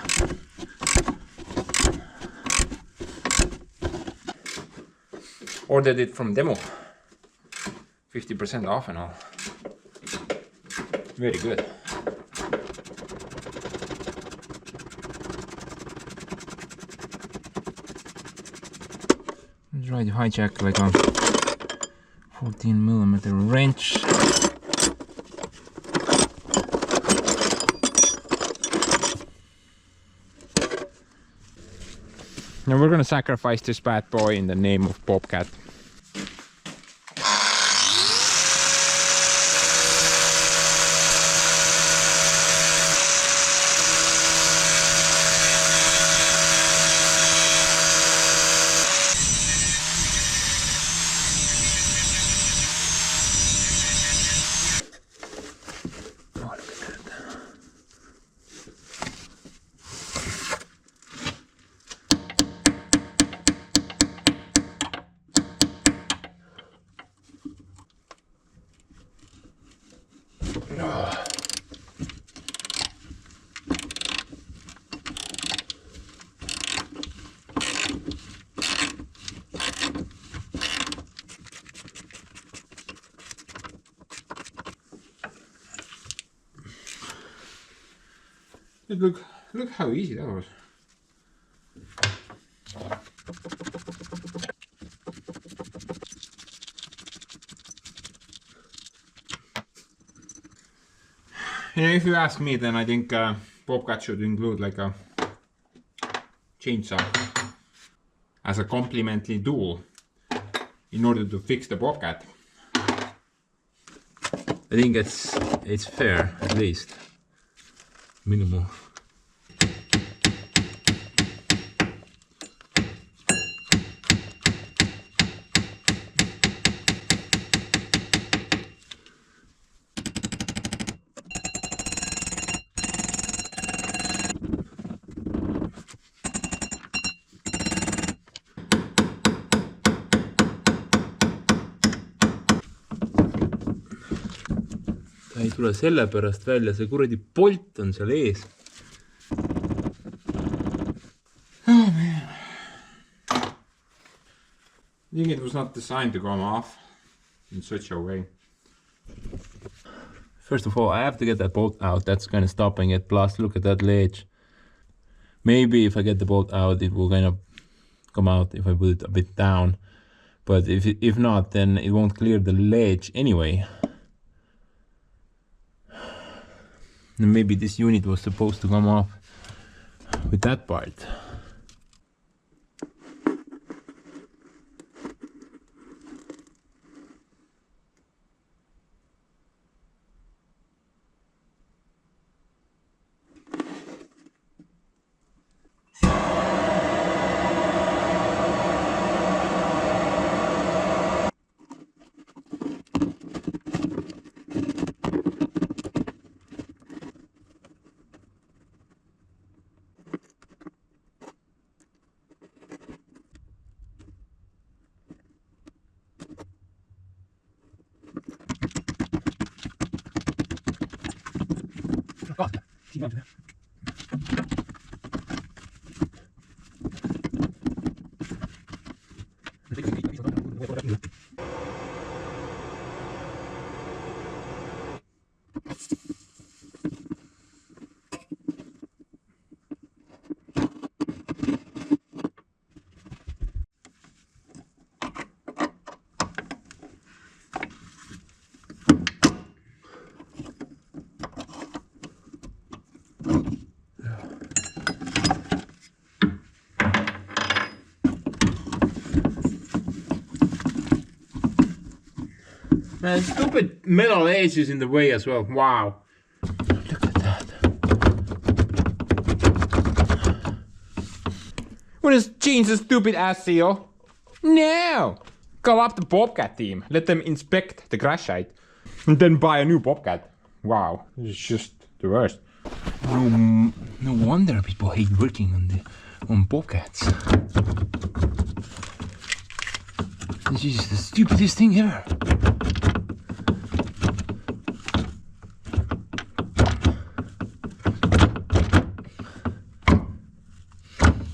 Ordered it from Demo. 50% off and all. Very good. Try to hijack like a 14mm wrench. Now we're gonna sacrifice this bad boy in the name of Bobcat. Look how easy that was. You know, if you ask me, then I think Bobcat should include like a chainsaw as a complementary tool in order to fix the Bobcat. I think it's fair, at least. Minimal. Ta ei tule sellepärast välja, see kuradi polt on seal ees. Oh man. I think it was not designed to come off in such a way. First of all, I have to get that bolt out. That's kind of stopping it. Plus, look at that ledge. Maybe if I get the bolt out, it will kind of come out if I put it a bit down. But if not, then it won't clear the ledge anyway. And maybe this unit was supposed to come off with that part. Man, stupid metal edge is in the way as well. Wow. Look at that. Want to change the stupid ass seal? No! Call up the Bobcat team. Let them inspect the crash site. And then buy a new Bobcat. Wow, this is just the worst. No wonder people hate working on Bobcats. This is the stupidest thing ever.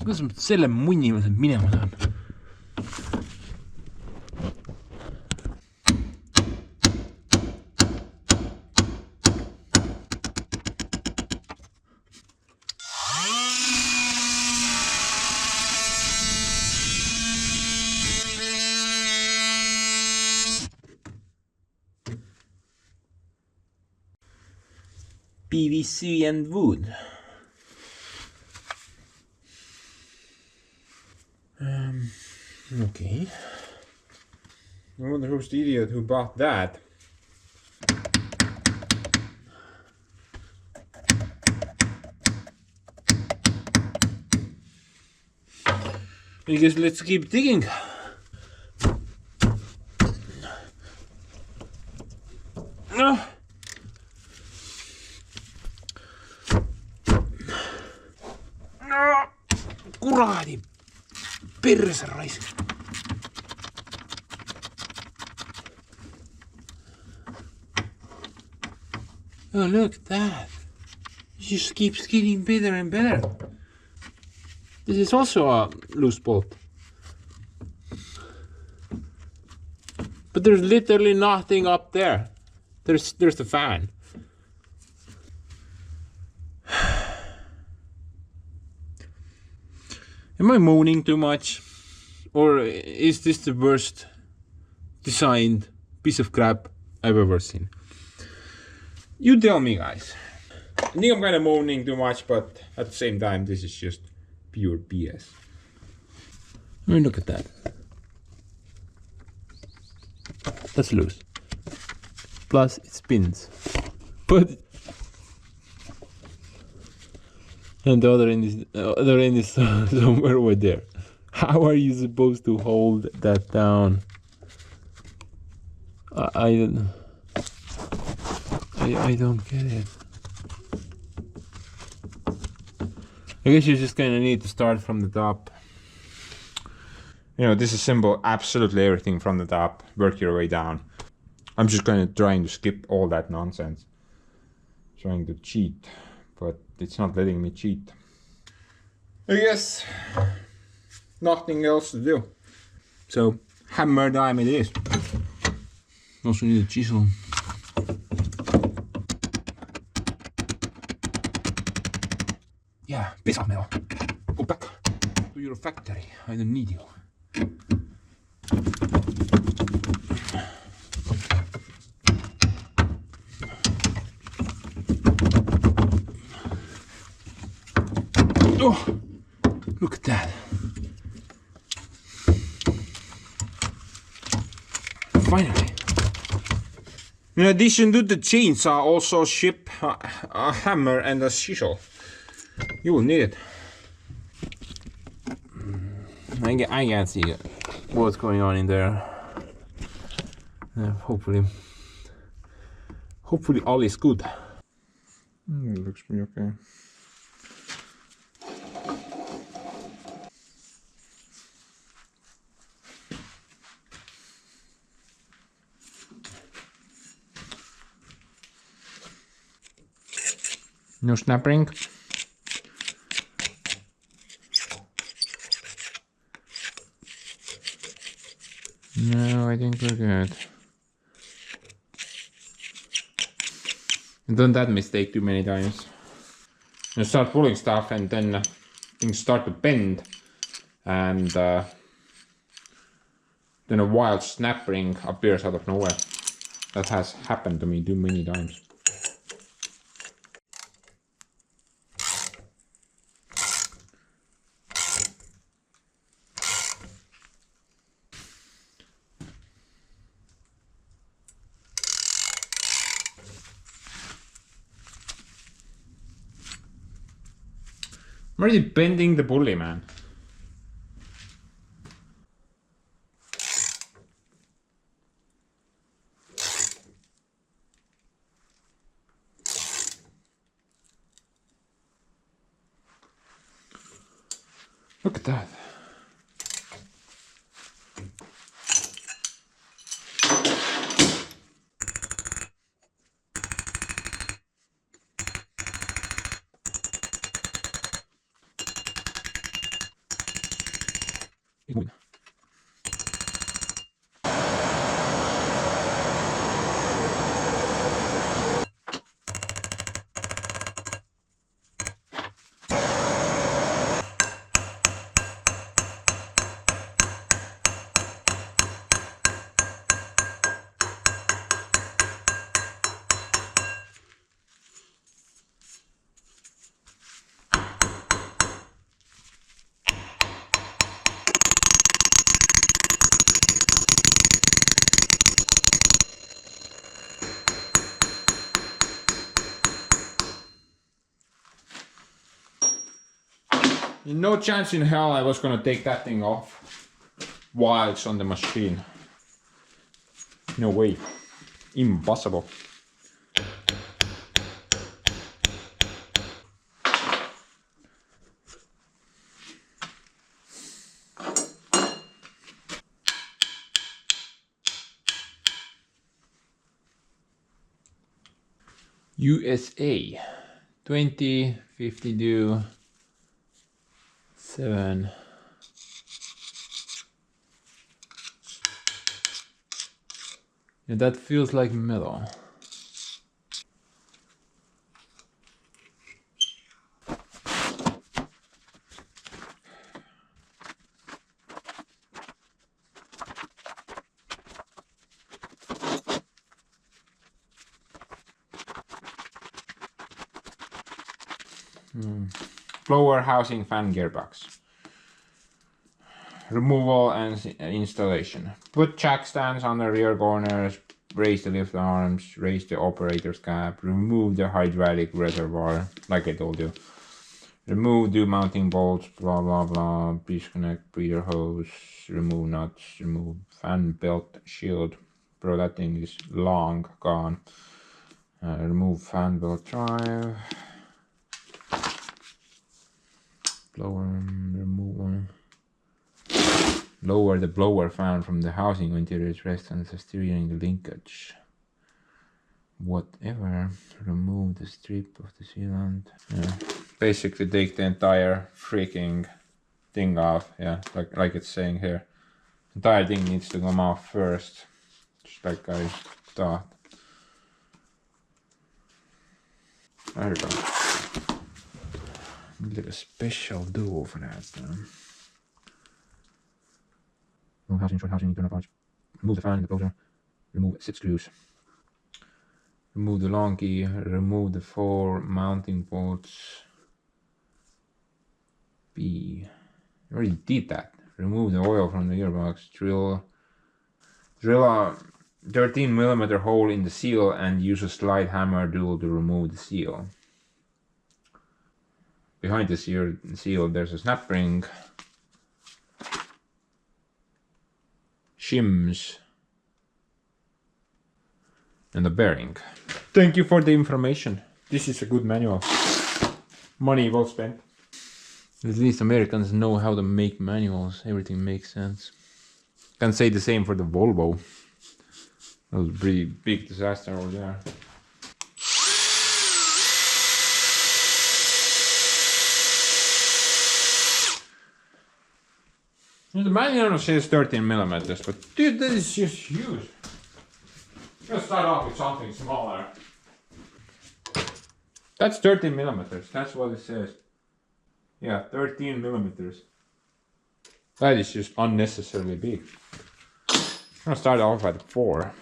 Kuidas ma selle munni minema saan? PVC and wood. Okay. I wonder who's the idiot who bought that. I guess let's keep digging. No. No. Kuradi. Perse raisk. Oh, look at that. It just keeps getting better and better. This is also a loose bolt. But there's literally nothing up there. There's the fan. Am I moaning too much? Or is this the worst designed piece of crap I've ever seen? You tell me, guys. I think I'm kind of moaning too much, but at the same time, this is just pure BS. I mean, look at that. That's loose. Plus, it spins. But and the other end is somewhere over there. How are you supposed to hold that down? I don't get it. I guess you just kind of need to start from the top. You know, disassemble absolutely everything from the top, work your way down. I'm just kind of trying to skip all that nonsense. Trying to cheat, but it's not letting me cheat. I guess nothing else to do. So, hammer time it is. Also need a chisel. Yeah, piss off, Mel. Go back to your factory. I don't need you. Oh, look at that. Finally. In addition to the chainsaw, also ship a hammer and a chisel. You will need it. I can't see what's going on in there. Hopefully all is good. It looks pretty okay. No snap ring. No, I think we're good. I've done that mistake too many times. You start pulling stuff and then things start to bend, and then a wild snap ring appears out of nowhere. That has happened to me too many times. I'm already bending the pulley, man. Look at that. No chance in hell I was gonna take that thing off while it's on the machine. No way. Impossible. USA 2052 7. Yeah, that feels like metal. Blower housing fan gearbox. Removal and installation. Put jack stands on the rear corners, raise the lift arms, raise the operator's cap, remove the hydraulic reservoir, like I told you. Remove the mounting bolts, blah blah blah, disconnect breather hose, remove nuts, remove fan belt shield. Bro, that thing is long gone. Remove fan belt drive. Blower, remove one. Lower the blower fan from the housing until it rests on the steering linkage. Whatever. Remove the strip of the sealant. Yeah. Basically take the entire freaking thing off. Yeah, like it's saying here. Entire thing needs to come off first. Just like I thought. There you go. Like a special duo for that. Long housing, short housing, internal parts. Remove the fan, the closer. Remove 6 screws. Remove the long key. Remove the 4 mounting bolts. B. I already did that. Remove the oil from the gearbox. Drill a 13mm hole in the seal and use a slide hammer tool to remove the seal. Behind the seal there's a snap ring, shims, and a bearing. Thank you for the information. This is a good manual. Money well spent. At least Americans know how to make manuals. Everything makes sense. Can say the same for the Volvo. That was a pretty big disaster over there. The manual says 13mm, but dude, that is just huge. Let's start off with something smaller. That's 13mm. That's what it says. Yeah, 13mm. That is just unnecessarily big. I'm gonna start off at 4.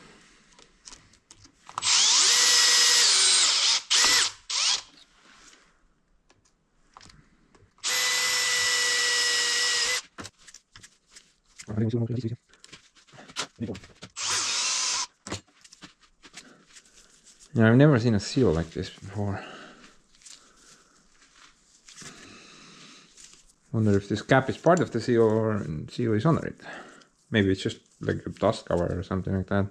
Yeah, I've never seen a seal like this before. Wonder if this cap is part of the seal or seal is under it. Maybe it's just like a dust cover or something like that.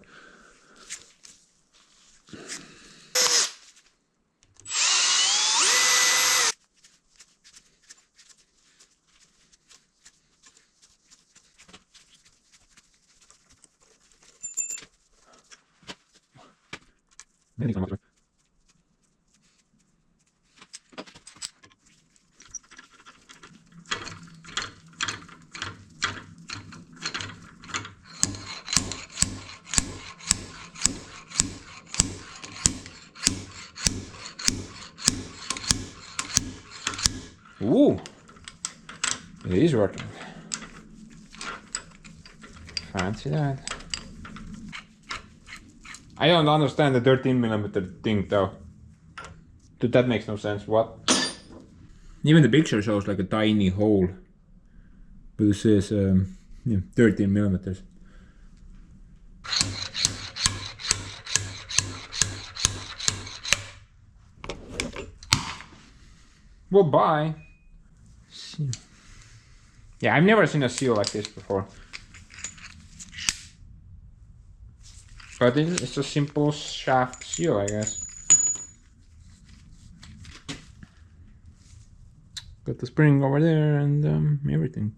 Ooh, it is working. Fancy that. I don't understand the 13mm thing though. Dude, that makes no sense. What? Even the picture shows like a tiny hole, but it says 13mm. Well, bye. Yeah, I've never seen a seal like this before. But it's a simple shaft seal, I guess. Got the spring over there and everything.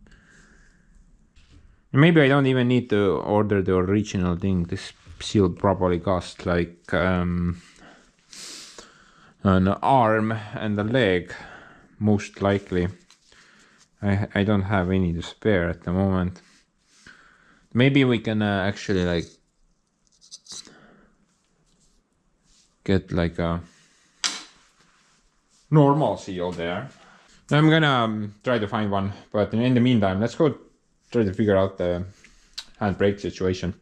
Maybe I don't even need to order the original thing. This seal probably cost like an arm and a leg, most likely. I don't have any to spare at the moment. Maybe we can actually like get like a normal seal there. I'm gonna try to find one, but in the meantime, let's go try to figure out the handbrake situation.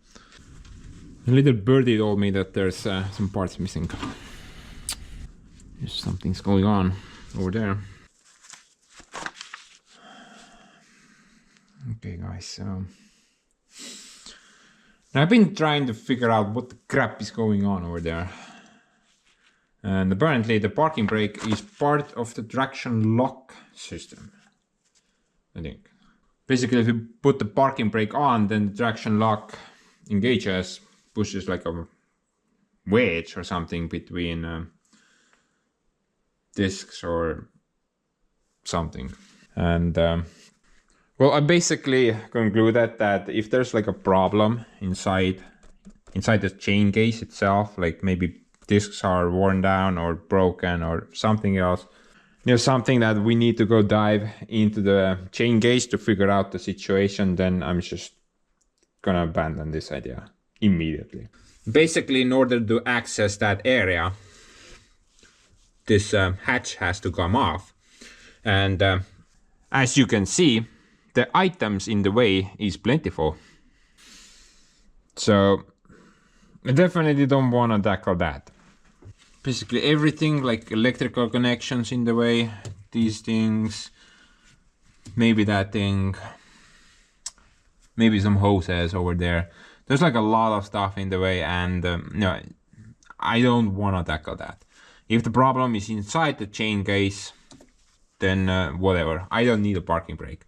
A little birdie told me that there's some parts missing. Something's going on over there. Okay guys, so I've been trying to figure out what the crap is going on over there. And apparently the parking brake is part of the traction lock system, I think. Basically, if you put the parking brake on, then the traction lock engages, pushes like a wedge or something between discs or something. And well, I basically concluded that if there's like a problem inside the chain case itself, like maybe discs are worn down or broken or something else, there's something that we need to go dive into the chain case to figure out the situation, then I'm just gonna abandon this idea immediately. Basically, in order to access that area, this hatch has to come off. And as you can see, the items in the way is plentiful. So I definitely don't want to tackle that. Basically everything, like electrical connections in the way, these things, maybe that thing, maybe some hoses over there. There's like a lot of stuff in the way, and no, I don't want to tackle that. If the problem is inside the chain case, then whatever. I don't need a parking brake.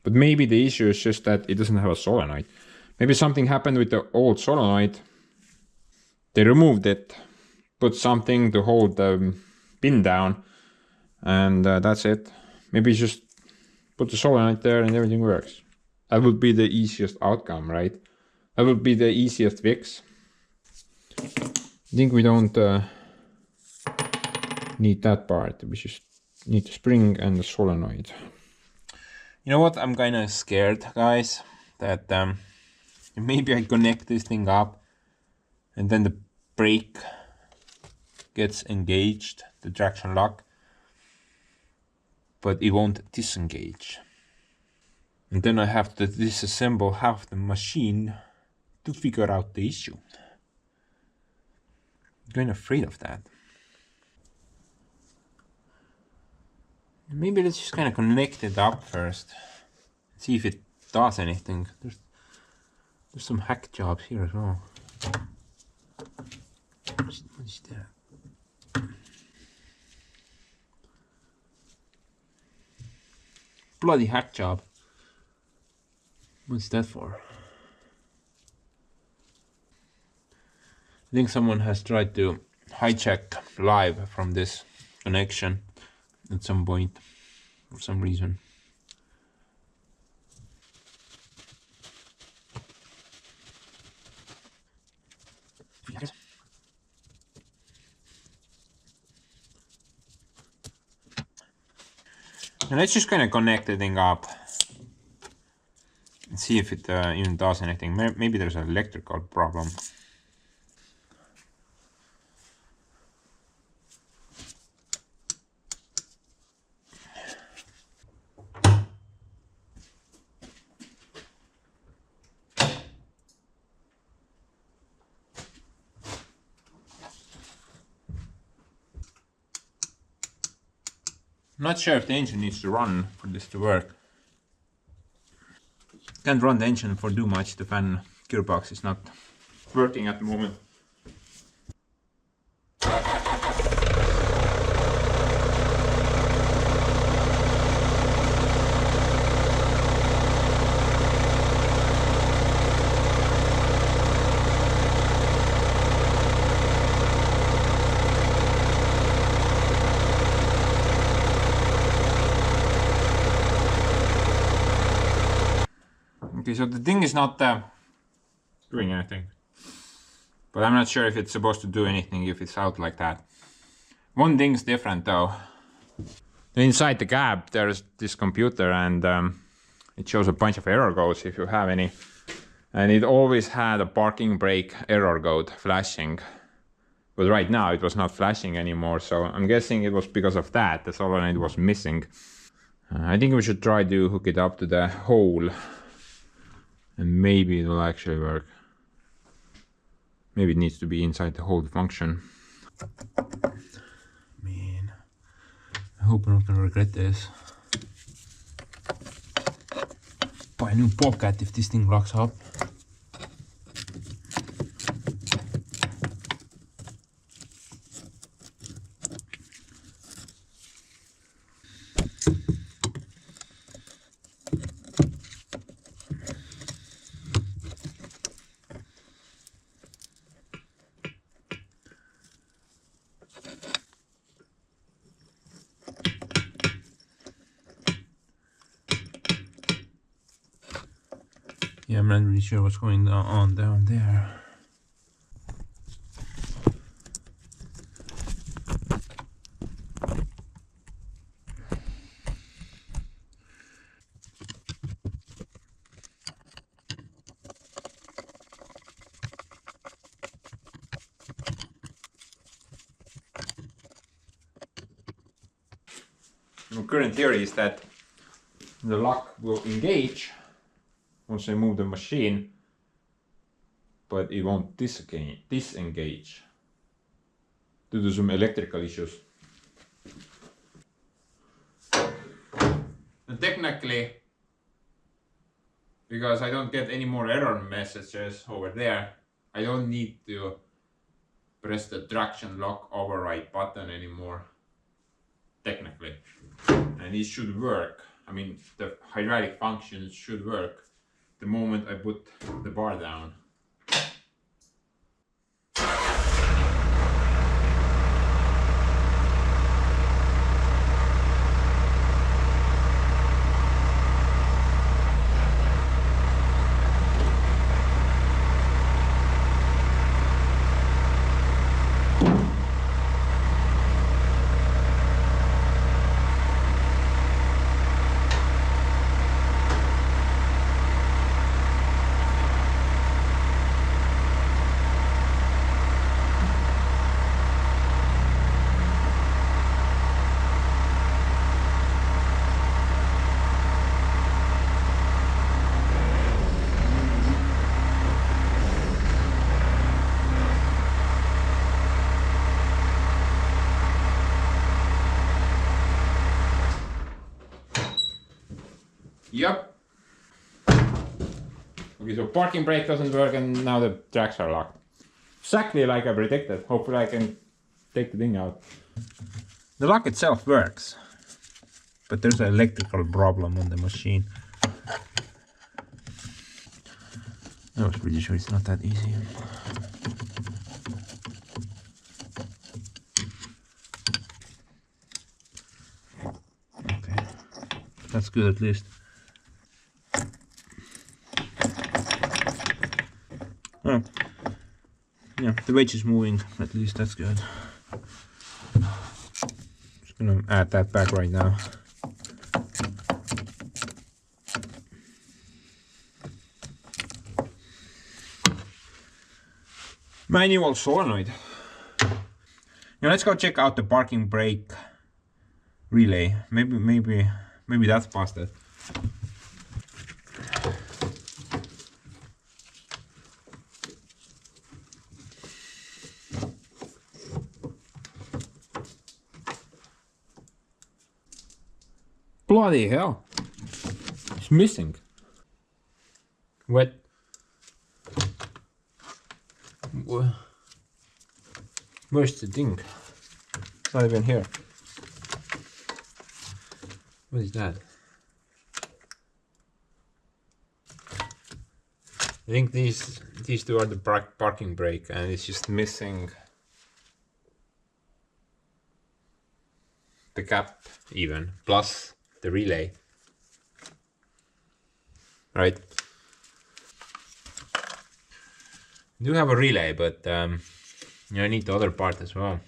But maybe the issue is just that it doesn't have a solenoid. Maybe something happened with the old solenoid. They removed it, put something to hold the pin down, and that's it. Maybe just put the solenoid there and everything works. That would be the easiest outcome, right? That would be the easiest fix. I think we don't need that part. We just need the spring and the solenoid. You know what? I'm kind of scared, guys, that maybe I connect this thing up and then the brake gets engaged, the traction lock, but it won't disengage. And then I have to disassemble half the machine to figure out the issue. I'm kind of afraid of that. Maybe let's just kind of connect it up first. See if it does anything. There's some hack jobs here as well. What is that? Bloody hack job. What's that for? I think someone has tried to hijack live from this connection at some point for some reason. And let's just kind of connect the thing up and see if it even does anything. Maybe there's an electrical problem. Not sure if the engine needs to run for this to work. Can't run the engine for too much. The fan gearbox is not working at the moment. Okay, so the thing is not doing anything. But I'm not sure if it's supposed to do anything if it's out like that. One thing's different though. Inside the cab there's this computer, and it shows a bunch of error codes if you have any. And it always had a parking brake error code flashing. But right now it was not flashing anymore, so I'm guessing it was because of that. The solenoid was missing. I think we should try to hook it up to the hole. And maybe it will actually work. Maybe it needs to be inside the hole to function. Man, I hope I'm not gonna regret this. Buy a new Bobcat if this thing locks up. Yeah, I'm not really sure what's going on down there. My current theory is that the lock will engage once I move the machine, but it won't disengage due to some electrical issues. And technically, because I don't get any more error messages over there, I don't need to press the traction lock override button anymore, technically. And it should work. I mean, the hydraulic functions should work the moment I put the bar down. Yep. Okay, so parking brake doesn't work and now the tracks are locked. Exactly like I predicted. Hopefully I can take the thing out. The lock itself works, but there's an electrical problem on the machine. I was pretty sure it's not that easy. Okay, that's good at least. Oh, yeah, the wedge is moving, at least that's good. Just gonna add that back right now. Manual solenoid. Now let's go check out the parking brake relay. Maybe that's busted. Bloody hell. It's missing. What? Where's the thing? It's not even here. What is that? I think these two are the parking brake, and it's just missing the cap even, plus the relay. Right? I do have a relay, but yeah, I need the other part as well.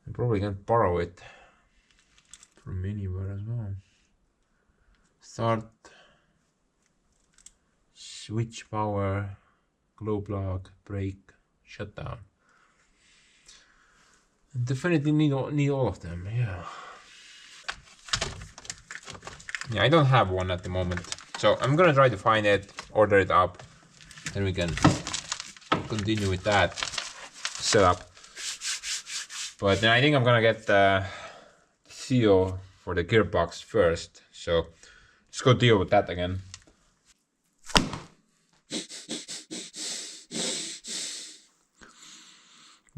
I probably can't borrow it from anywhere as well. Start, switch power, glow plug, brake, shutdown. Definitely need all of them. Yeah. Yeah, I don't have one at the moment, so I'm gonna try to find it, order it up, then we can continue with that setup. But then I think I'm gonna get the seal for the gearbox first, so let's go deal with that again.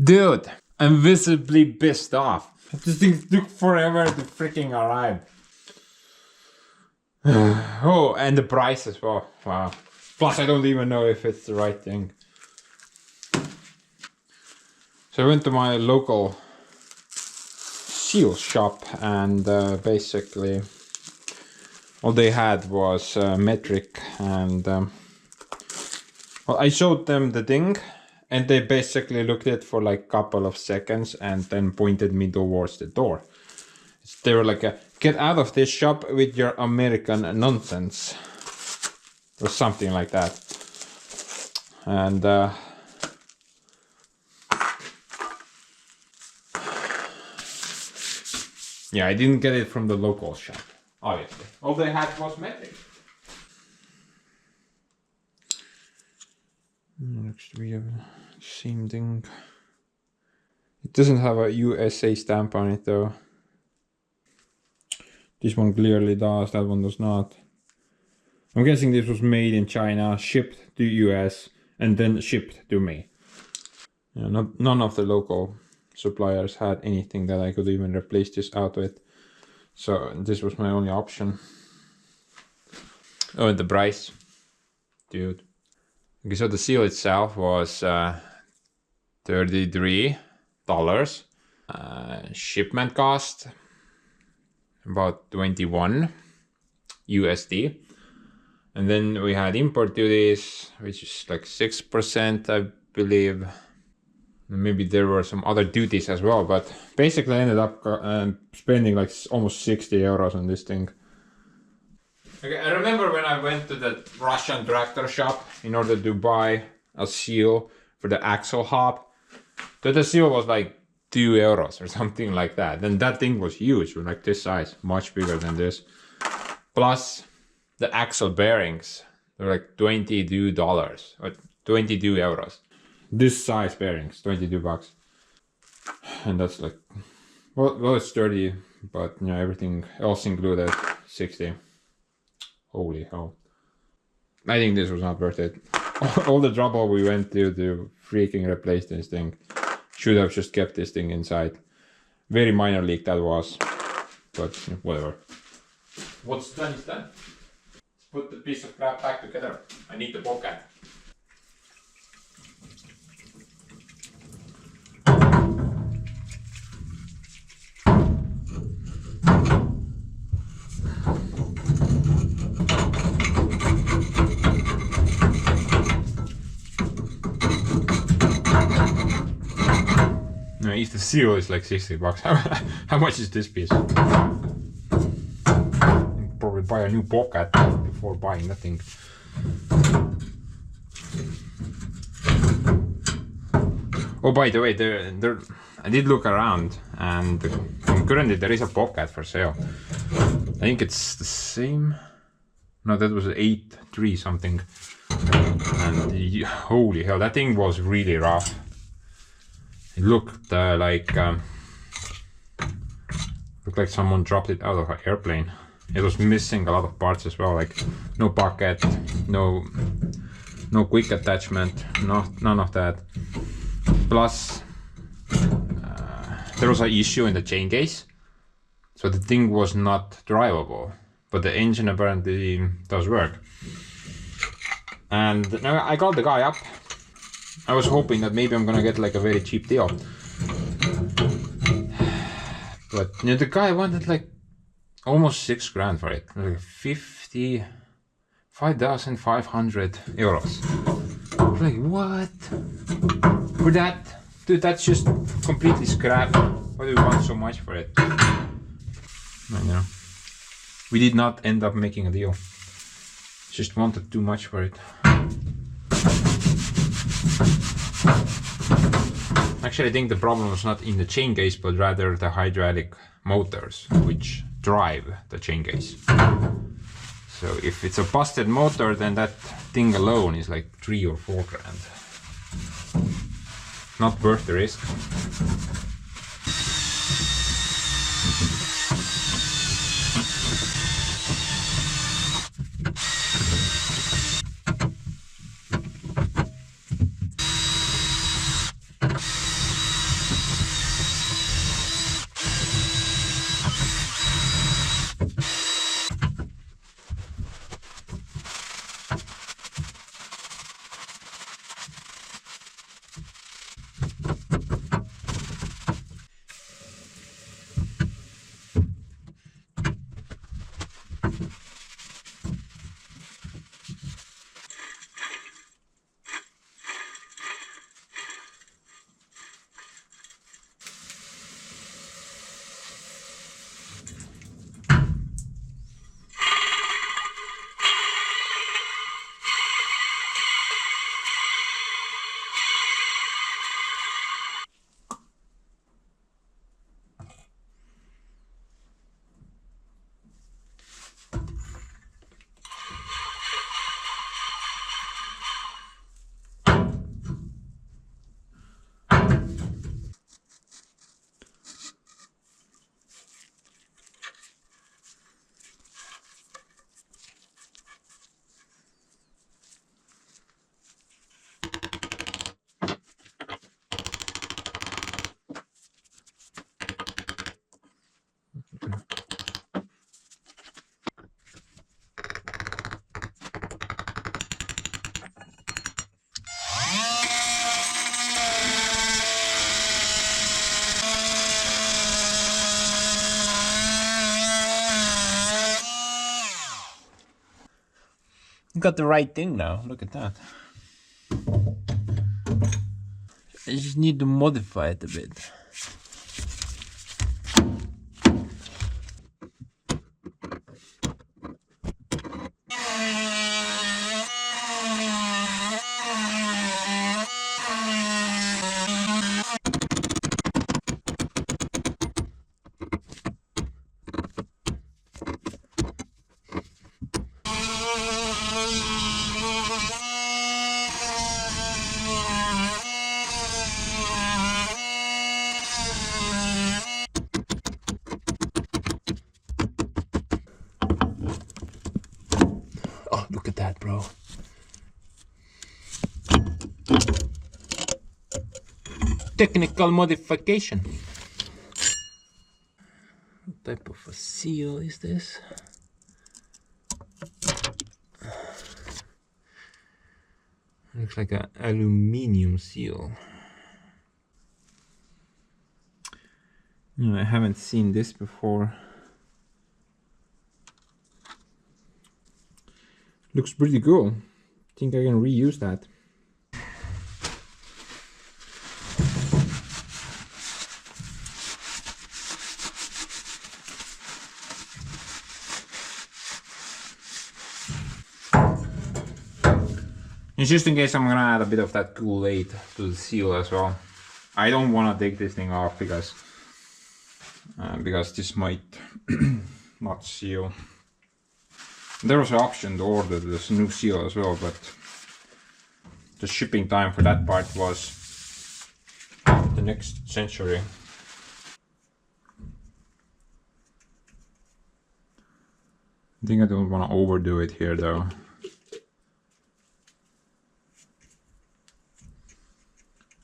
Dude, I'm visibly pissed off. This thing took forever to freaking arrive. Oh, and the price as well. Wow. Plus, I don't even know if it's the right thing. So I went to my local seal shop, and basically all they had was metric, and well, I showed them the thing, and they basically looked at it for like a couple of seconds and then pointed me towards the door. They were like, get out of this shop with your American nonsense, or something like that. And Yeah, I didn't get it from the local shop, obviously. All they had was metric. Looks to be the same thing. It doesn't have a USA stamp on it though. This one clearly does, that one does not. I'm guessing this was made in China, shipped to US, and then shipped to me. Yeah, none of the local suppliers had anything that I could even replace this out with. So this was my only option. Oh, and the price. Dude. Okay, so the seal itself was $33. Shipment cost about 21 USD. And then we had import duties, which is like 6%, I believe. Maybe there were some other duties as well, but basically I ended up spending like almost 60 euros on this thing. Okay, I remember when I went to the Russian tractor shop in order to buy a seal for the axle hub. The seal was like 2 euros or something like that. And that thing was huge, like this size, much bigger than this. Plus the axle bearings, they're like $22 or 22 euros. This size bearings, 22 bucks. And that's like, well it's 30, but you know, everything else included, 60. Holy hell. I think this was not worth it. All the trouble we went to freaking replace this thing. Should have just kept this thing inside. Very minor leak that was, but whatever. What's done is done. Let's put the piece of crap back together. I need the Bobcat. If the seal is like 60 bucks, how much is this piece? Probably buy a new Bobcat before buying that thing. Oh, by the way, I did look around, and currently there is a Bobcat for sale. I think it's the same. No, that was 8.3 something. And holy hell, that thing was really rough. It looked like someone dropped it out of an airplane. It was missing a lot of parts as well, like no pocket, no quick attachment, none of that. Plus, there was an issue in the chain case, so the thing was not drivable, but the engine apparently does work. And now I called the guy up. I was hoping that maybe I'm gonna get like a very cheap deal. But you know, the guy wanted like almost 6 grand for it. Like 5,500 euros. Like, what? For that? Dude, that's just completely scrap. Why do you want so much for it? I know. We did not end up making a deal. Just wanted too much for it. Actually, I think the problem was not in the chain case, but rather the hydraulic motors, which drive the chain case. So if it's a busted motor, then that thing alone is like 3 or 4 grand. Not worth the risk. got the right thing now. Look at that. I just need to modify it a bit. Oh, look at that, bro. Technical modification. What type of a seal is this? Looks like an aluminium seal. I haven't seen this before. Looks pretty cool. Think I can reuse that. And just in case, I'm gonna add a bit of that Kool-Aid to the seal as well. I don't want to take this thing off because this might not seal. There was an option to order this new seal as well, but the shipping time for that part was the next century. I think I don't want to overdo it here though.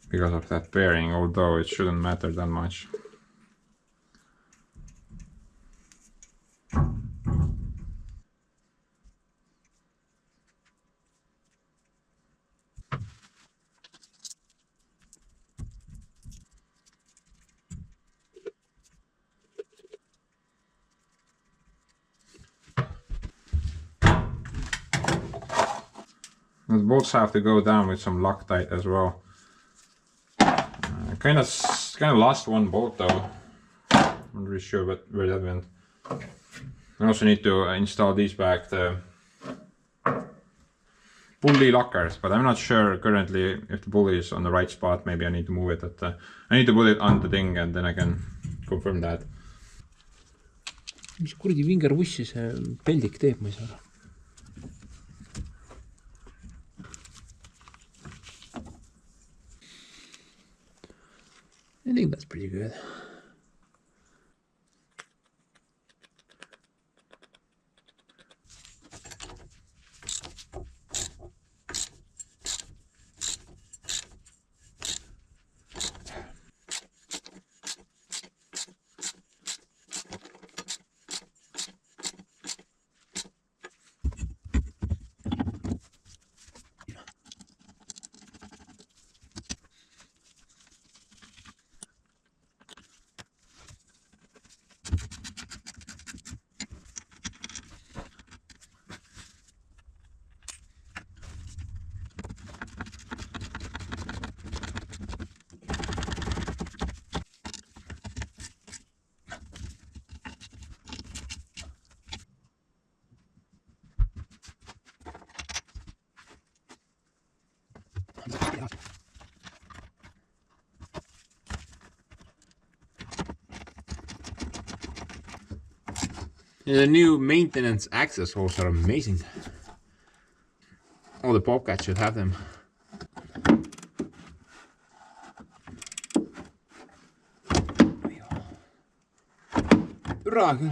Because of that bearing, although it shouldn't matter that much. The bolts have to go down with some Loctite as well. Kind of lost one bolt though. I'm not really sure where that went. I also need to install these back, the pulley lockers, but I'm not sure currently if the pulley is on the right spot. Maybe I need to move it. I need to put it on the thing and then I can confirm that. Mis kuradi vingervussi see peldik teeb, ma ei saa aru. I think that's pretty good. The new maintenance access holes are amazing. All the Bobcats should have them. Hurraa küll.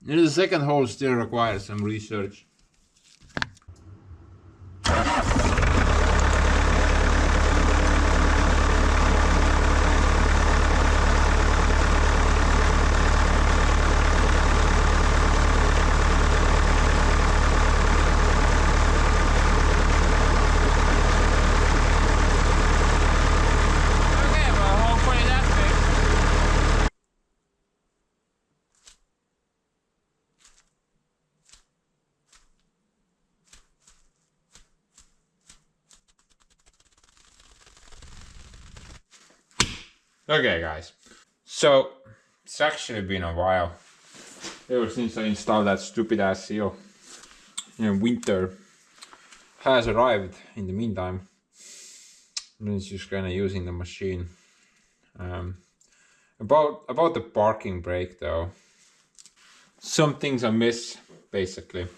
The second hole still requires some research. Okay, guys. So it's actually been a while ever since I installed that stupid ass seal. Winter has arrived in the meantime. I'm just kind of using the machine. About the parking brake though, some things I miss basically.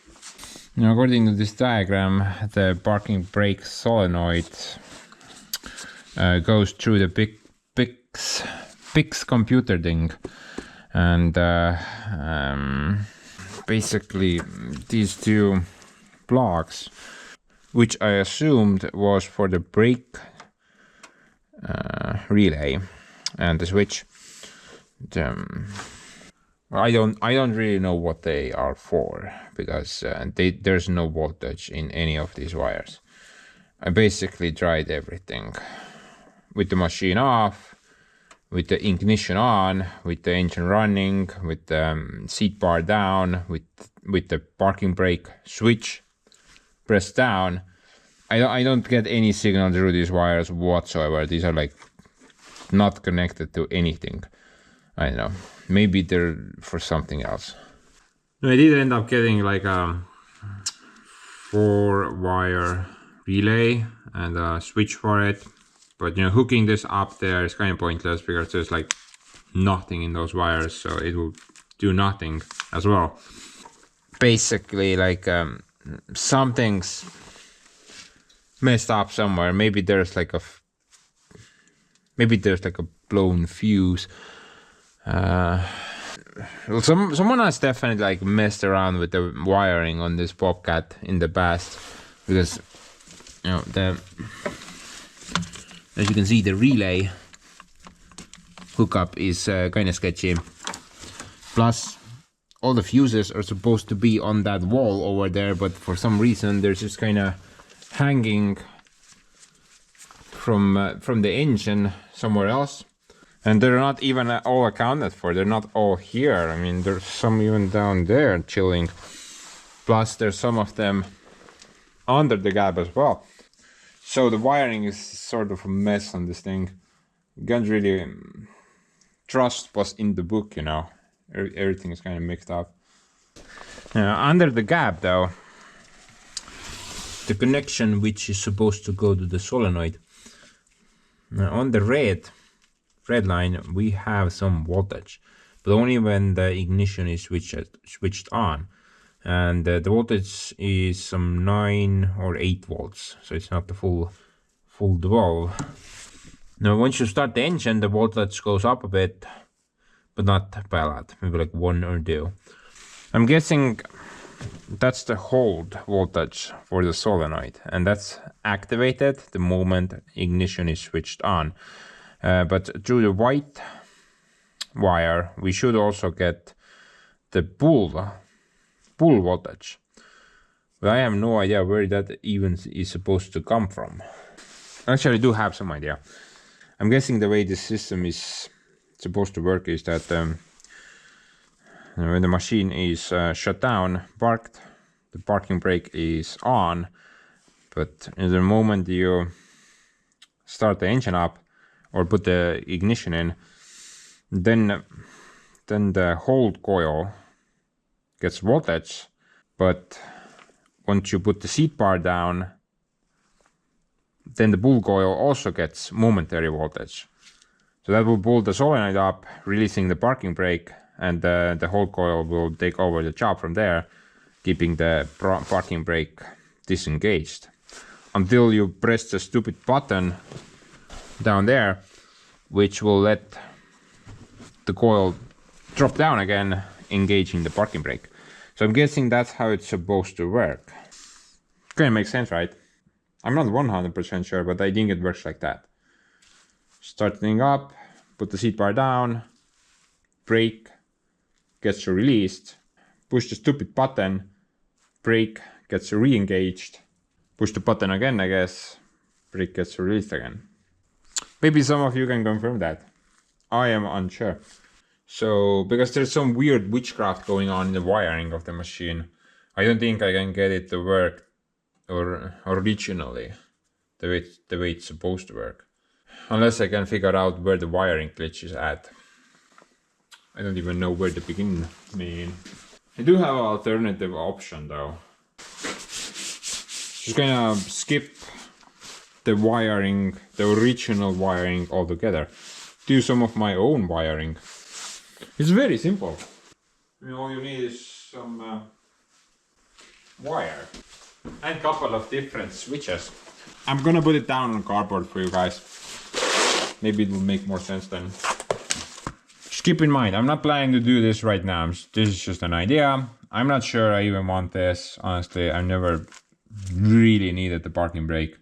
Now, according to this diagram, the parking brake solenoid goes through the big computer thing, and basically these two blocks, which I assumed was for the brake relay and the switch. I don't really know what they are for, because there's no voltage in any of these wires. I basically tried everything, with the machine off, with the ignition on, with the engine running, with the seat bar down, with the parking brake switch pressed down. I don't get any signal through these wires whatsoever. These are like not connected to anything. I don't know. Maybe they're for something else. No, I did end up getting like a 4-wire relay and a switch for it. But hooking this up there is kind of pointless, because there's like nothing in those wires, so it will do nothing as well. Basically, like something's messed up somewhere. Maybe there's like a blown fuse. Someone has definitely like messed around with the wiring on this Bobcat in the past, because as you can see, the relay hookup is kind of sketchy. Plus, all the fuses are supposed to be on that wall over there, but for some reason they're just kind of hanging from the engine somewhere else. And they're not even all accounted for. They're not all here. I mean, there's some even down there chilling. Plus, there's some of them under the gap as well. So the wiring is sort of a mess on this thing. You can't really trust what's in the book, Everything is kind of mixed up. Under the gap, though, the connection which is supposed to go to the solenoid, on the red line we have some voltage, but only when the ignition is switched on, and the voltage is some 9 or 8 volts, so it's not the full 12. Now once you start the engine, the voltage goes up a bit, but not by a lot, maybe like 1 or 2. I'm guessing that's the hold voltage for the solenoid, and that's activated the moment ignition is switched on. But through the white wire, we should also get the pull voltage. But I have no idea where that even is supposed to come from. Actually, I do have some idea. I'm guessing the way this system is supposed to work is that when the machine is shut down, parked, the parking brake is on, but in the moment you start the engine up, or put the ignition in, then the hold coil gets voltage, but once you put the seat bar down, then the pull coil also gets momentary voltage. So that will pull the solenoid up, releasing the parking brake, and the hold coil will take over the job from there, keeping the parking brake disengaged. Until you press the stupid button down there, which will let the coil drop down again, engaging the parking brake. So I'm guessing that's how it's supposed to work. Kind of makes sense, right? I'm not 100% sure, but I think it works like that. Start the thing up, put the seat bar down, brake gets released, push the stupid button, brake gets re-engaged, push the button again, I guess, brake gets released again. Maybe some of you can confirm that. I am unsure. So, because there's some weird witchcraft going on in the wiring of the machine, I don't think I can get it to work or originally the way it's supposed to work. Unless I can figure out where the wiring glitch is at. I don't even know where to begin, man. I do have an alternative option though. Just gonna skip the wiring, the original wiring altogether. Do some of my own wiring. It's very simple. I mean, all you need is some wire and a couple of different switches. I'm gonna put it down on cardboard for you guys. Maybe it will make more sense then. Just keep in mind, I'm not planning to do this right now. This is just an idea. I'm not sure I even want this. Honestly, I never really needed the parking brake.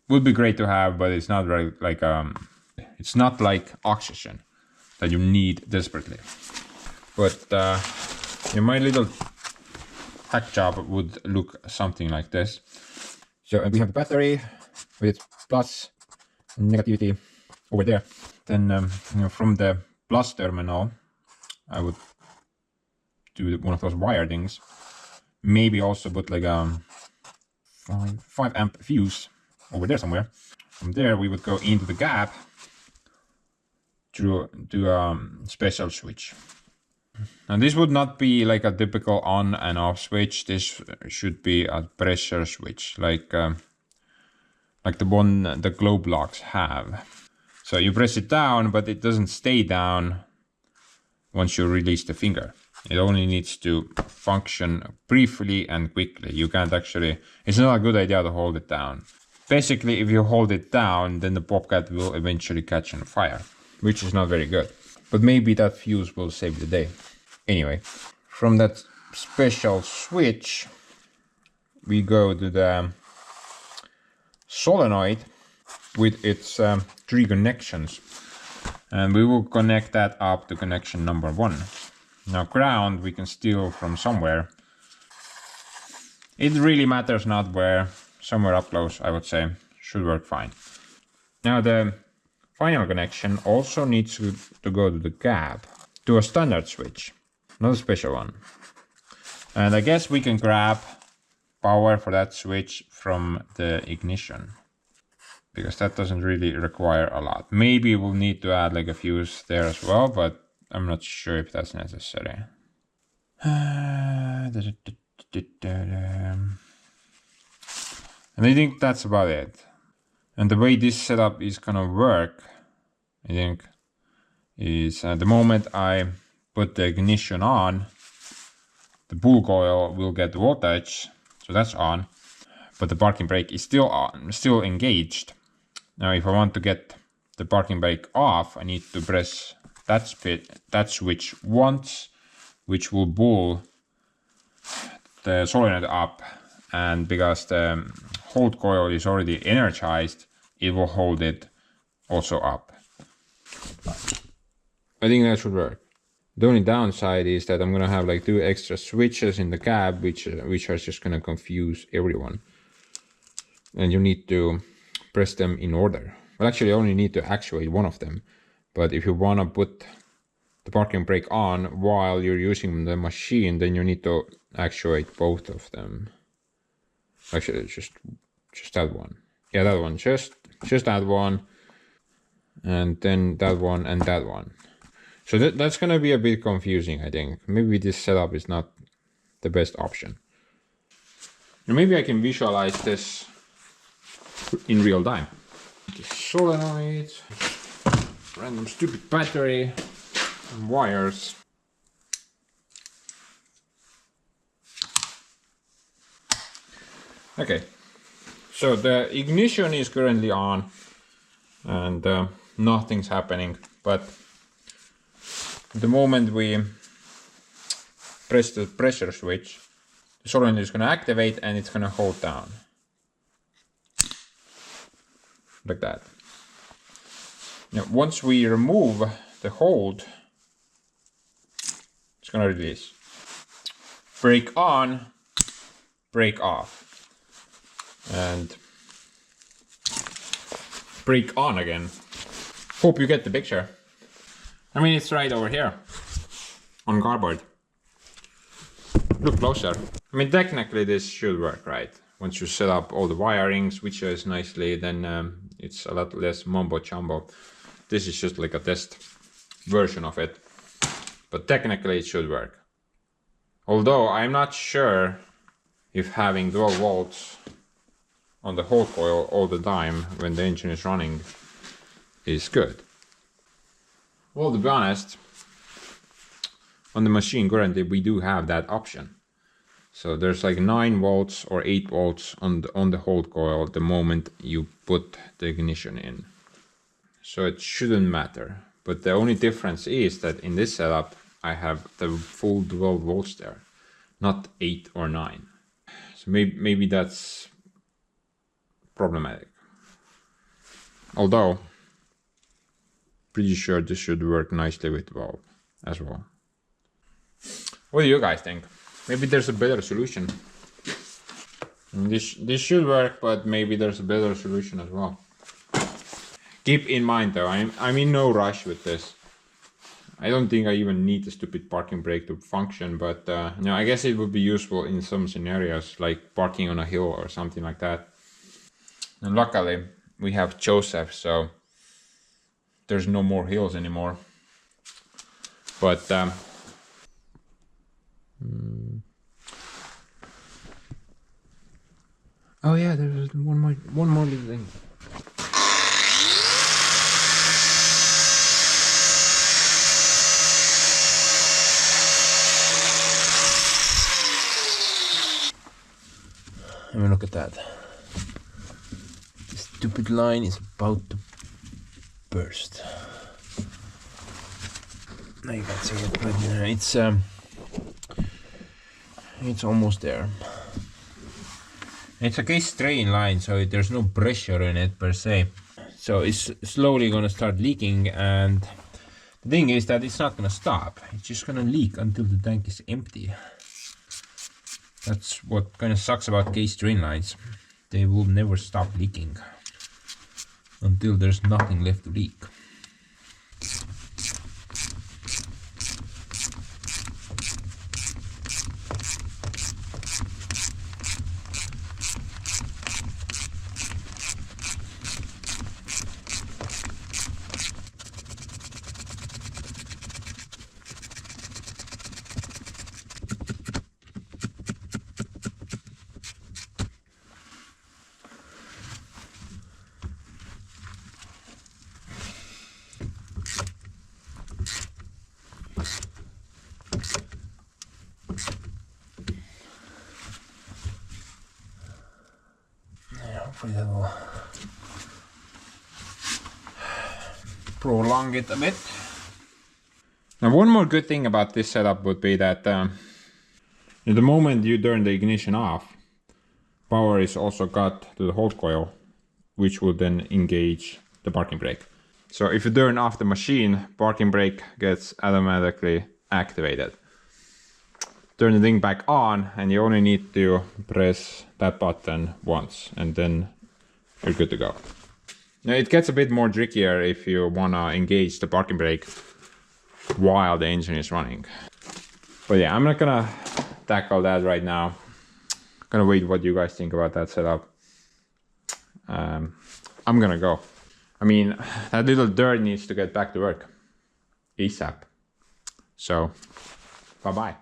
Would be great to have, but it's not really like it's not like oxygen that you need desperately. But my little hack job would look something like this. So we have the battery with its plus and negativity over there. Then from the plus terminal, I would do one of those wire things. Maybe also put like a 5 amp fuse over there somewhere. From there we would go into the gap to do a special switch. And this would not be like a typical on and off switch. This should be a pressure switch, like the one the globe locks have. So you press it down, but it doesn't stay down once you release the finger. It only needs to function briefly and quickly. You can't actually, it's not a good idea to hold it down. Basically, if you hold it down, then the Bobcat will eventually catch on fire, which is not very good. But maybe that fuse will save the day. Anyway, from that special switch, we go to the solenoid with its 3 connections. And we will connect that up to connection number 1. Now ground we can steal from somewhere. It really matters not where. Somewhere up close, I would say, should work fine. Now the final connection also needs to go to the gap, to a standard switch, not a special one. And I guess we can grab power for that switch from the ignition, because that doesn't really require a lot. Maybe we'll need to add like a fuse there as well, but I'm not sure if that's necessary. And I think that's about it. And the way this setup is gonna work, I think, is the moment I put the ignition on, the pull coil will get voltage, so that's on, but the parking brake is still on, still engaged. Now if I want to get the parking brake off, I need to press that switch once, which will pull the solenoid up, and because the hold coil is already energized, it will hold it also up. I think that should work. The only downside is that I'm gonna have like 2 extra switches in the cab, which are just gonna confuse everyone. And you need to press them in order. Well, actually, you only need to actuate one of them. But if you wanna put the parking brake on while you're using the machine, then you need to actuate both of them. Actually, just that one. Yeah, that one. Just that one. And then that one and that one. So that's gonna be a bit confusing, I think. Maybe this setup is not the best option. And maybe I can visualize this in real time. The solenoid, random stupid battery, and wires. Okay, so the ignition is currently on and nothing's happening, but the moment we press the pressure switch, the solenoid is going to activate and it's going to hold down. Like that. Now, once we remove the hold, it's going to release. Brake on, brake off. And brake on again. Hope you get the picture. I mean, it's right over here on cardboard. Look closer. I mean, technically this should work, right? once you set up all the wiring, switches nicely, then it's a lot less mumbo jumbo. This is just like a test version of it, but technically it should work. Although I'm not sure if having 12 volts on the whole coil all the time when the engine is running is good. Well, to be honest, on the machine currently we do have that option. So there's like 9 volts or 8 volts on the whole coil the moment you put the ignition in. So it shouldn't matter. But the only difference is that in this setup I have the full 12 volts there, not 8 or 9. So maybe that's problematic. Although, pretty sure this should work nicely with 12 as well. What do you guys think? Maybe there's a better solution. This should work, but maybe there's a better solution as well. Keep in mind though, I'm in no rush with this. I don't think I even need the stupid parking brake to function, but you know, I guess it would be useful in some scenarios, like parking on a hill or something like that. And luckily, we have Joseph, so there's no more hills anymore. But oh yeah, there's one more little thing. I mean, look at that. This stupid line is about to burst. Now you can't see it, but it's almost there. It's a case drain line, so there's no pressure in it per se. So it's slowly gonna start leaking, and the thing is that it's not gonna stop. It's just gonna leak until the tank is empty. That's what kind of sucks about case drain lines. They will never stop leaking until there's nothing left to leak. Hopefully that will prolong it a bit. Now one more good thing about this setup would be that the moment you turn the ignition off, power is also cut to the hold coil, which will then engage the parking brake. So if you turn off the machine, parking brake gets automatically activated. Turn the thing back on and you only need to press that button once and then you're good to go. Now it gets a bit more trickier if you want to engage the parking brake while the engine is running. But yeah, I'm not gonna tackle that right now. I'm gonna wait what you guys think about that setup. I'm gonna go. I mean, that little dirt needs to get back to work ASAP. So, bye-bye.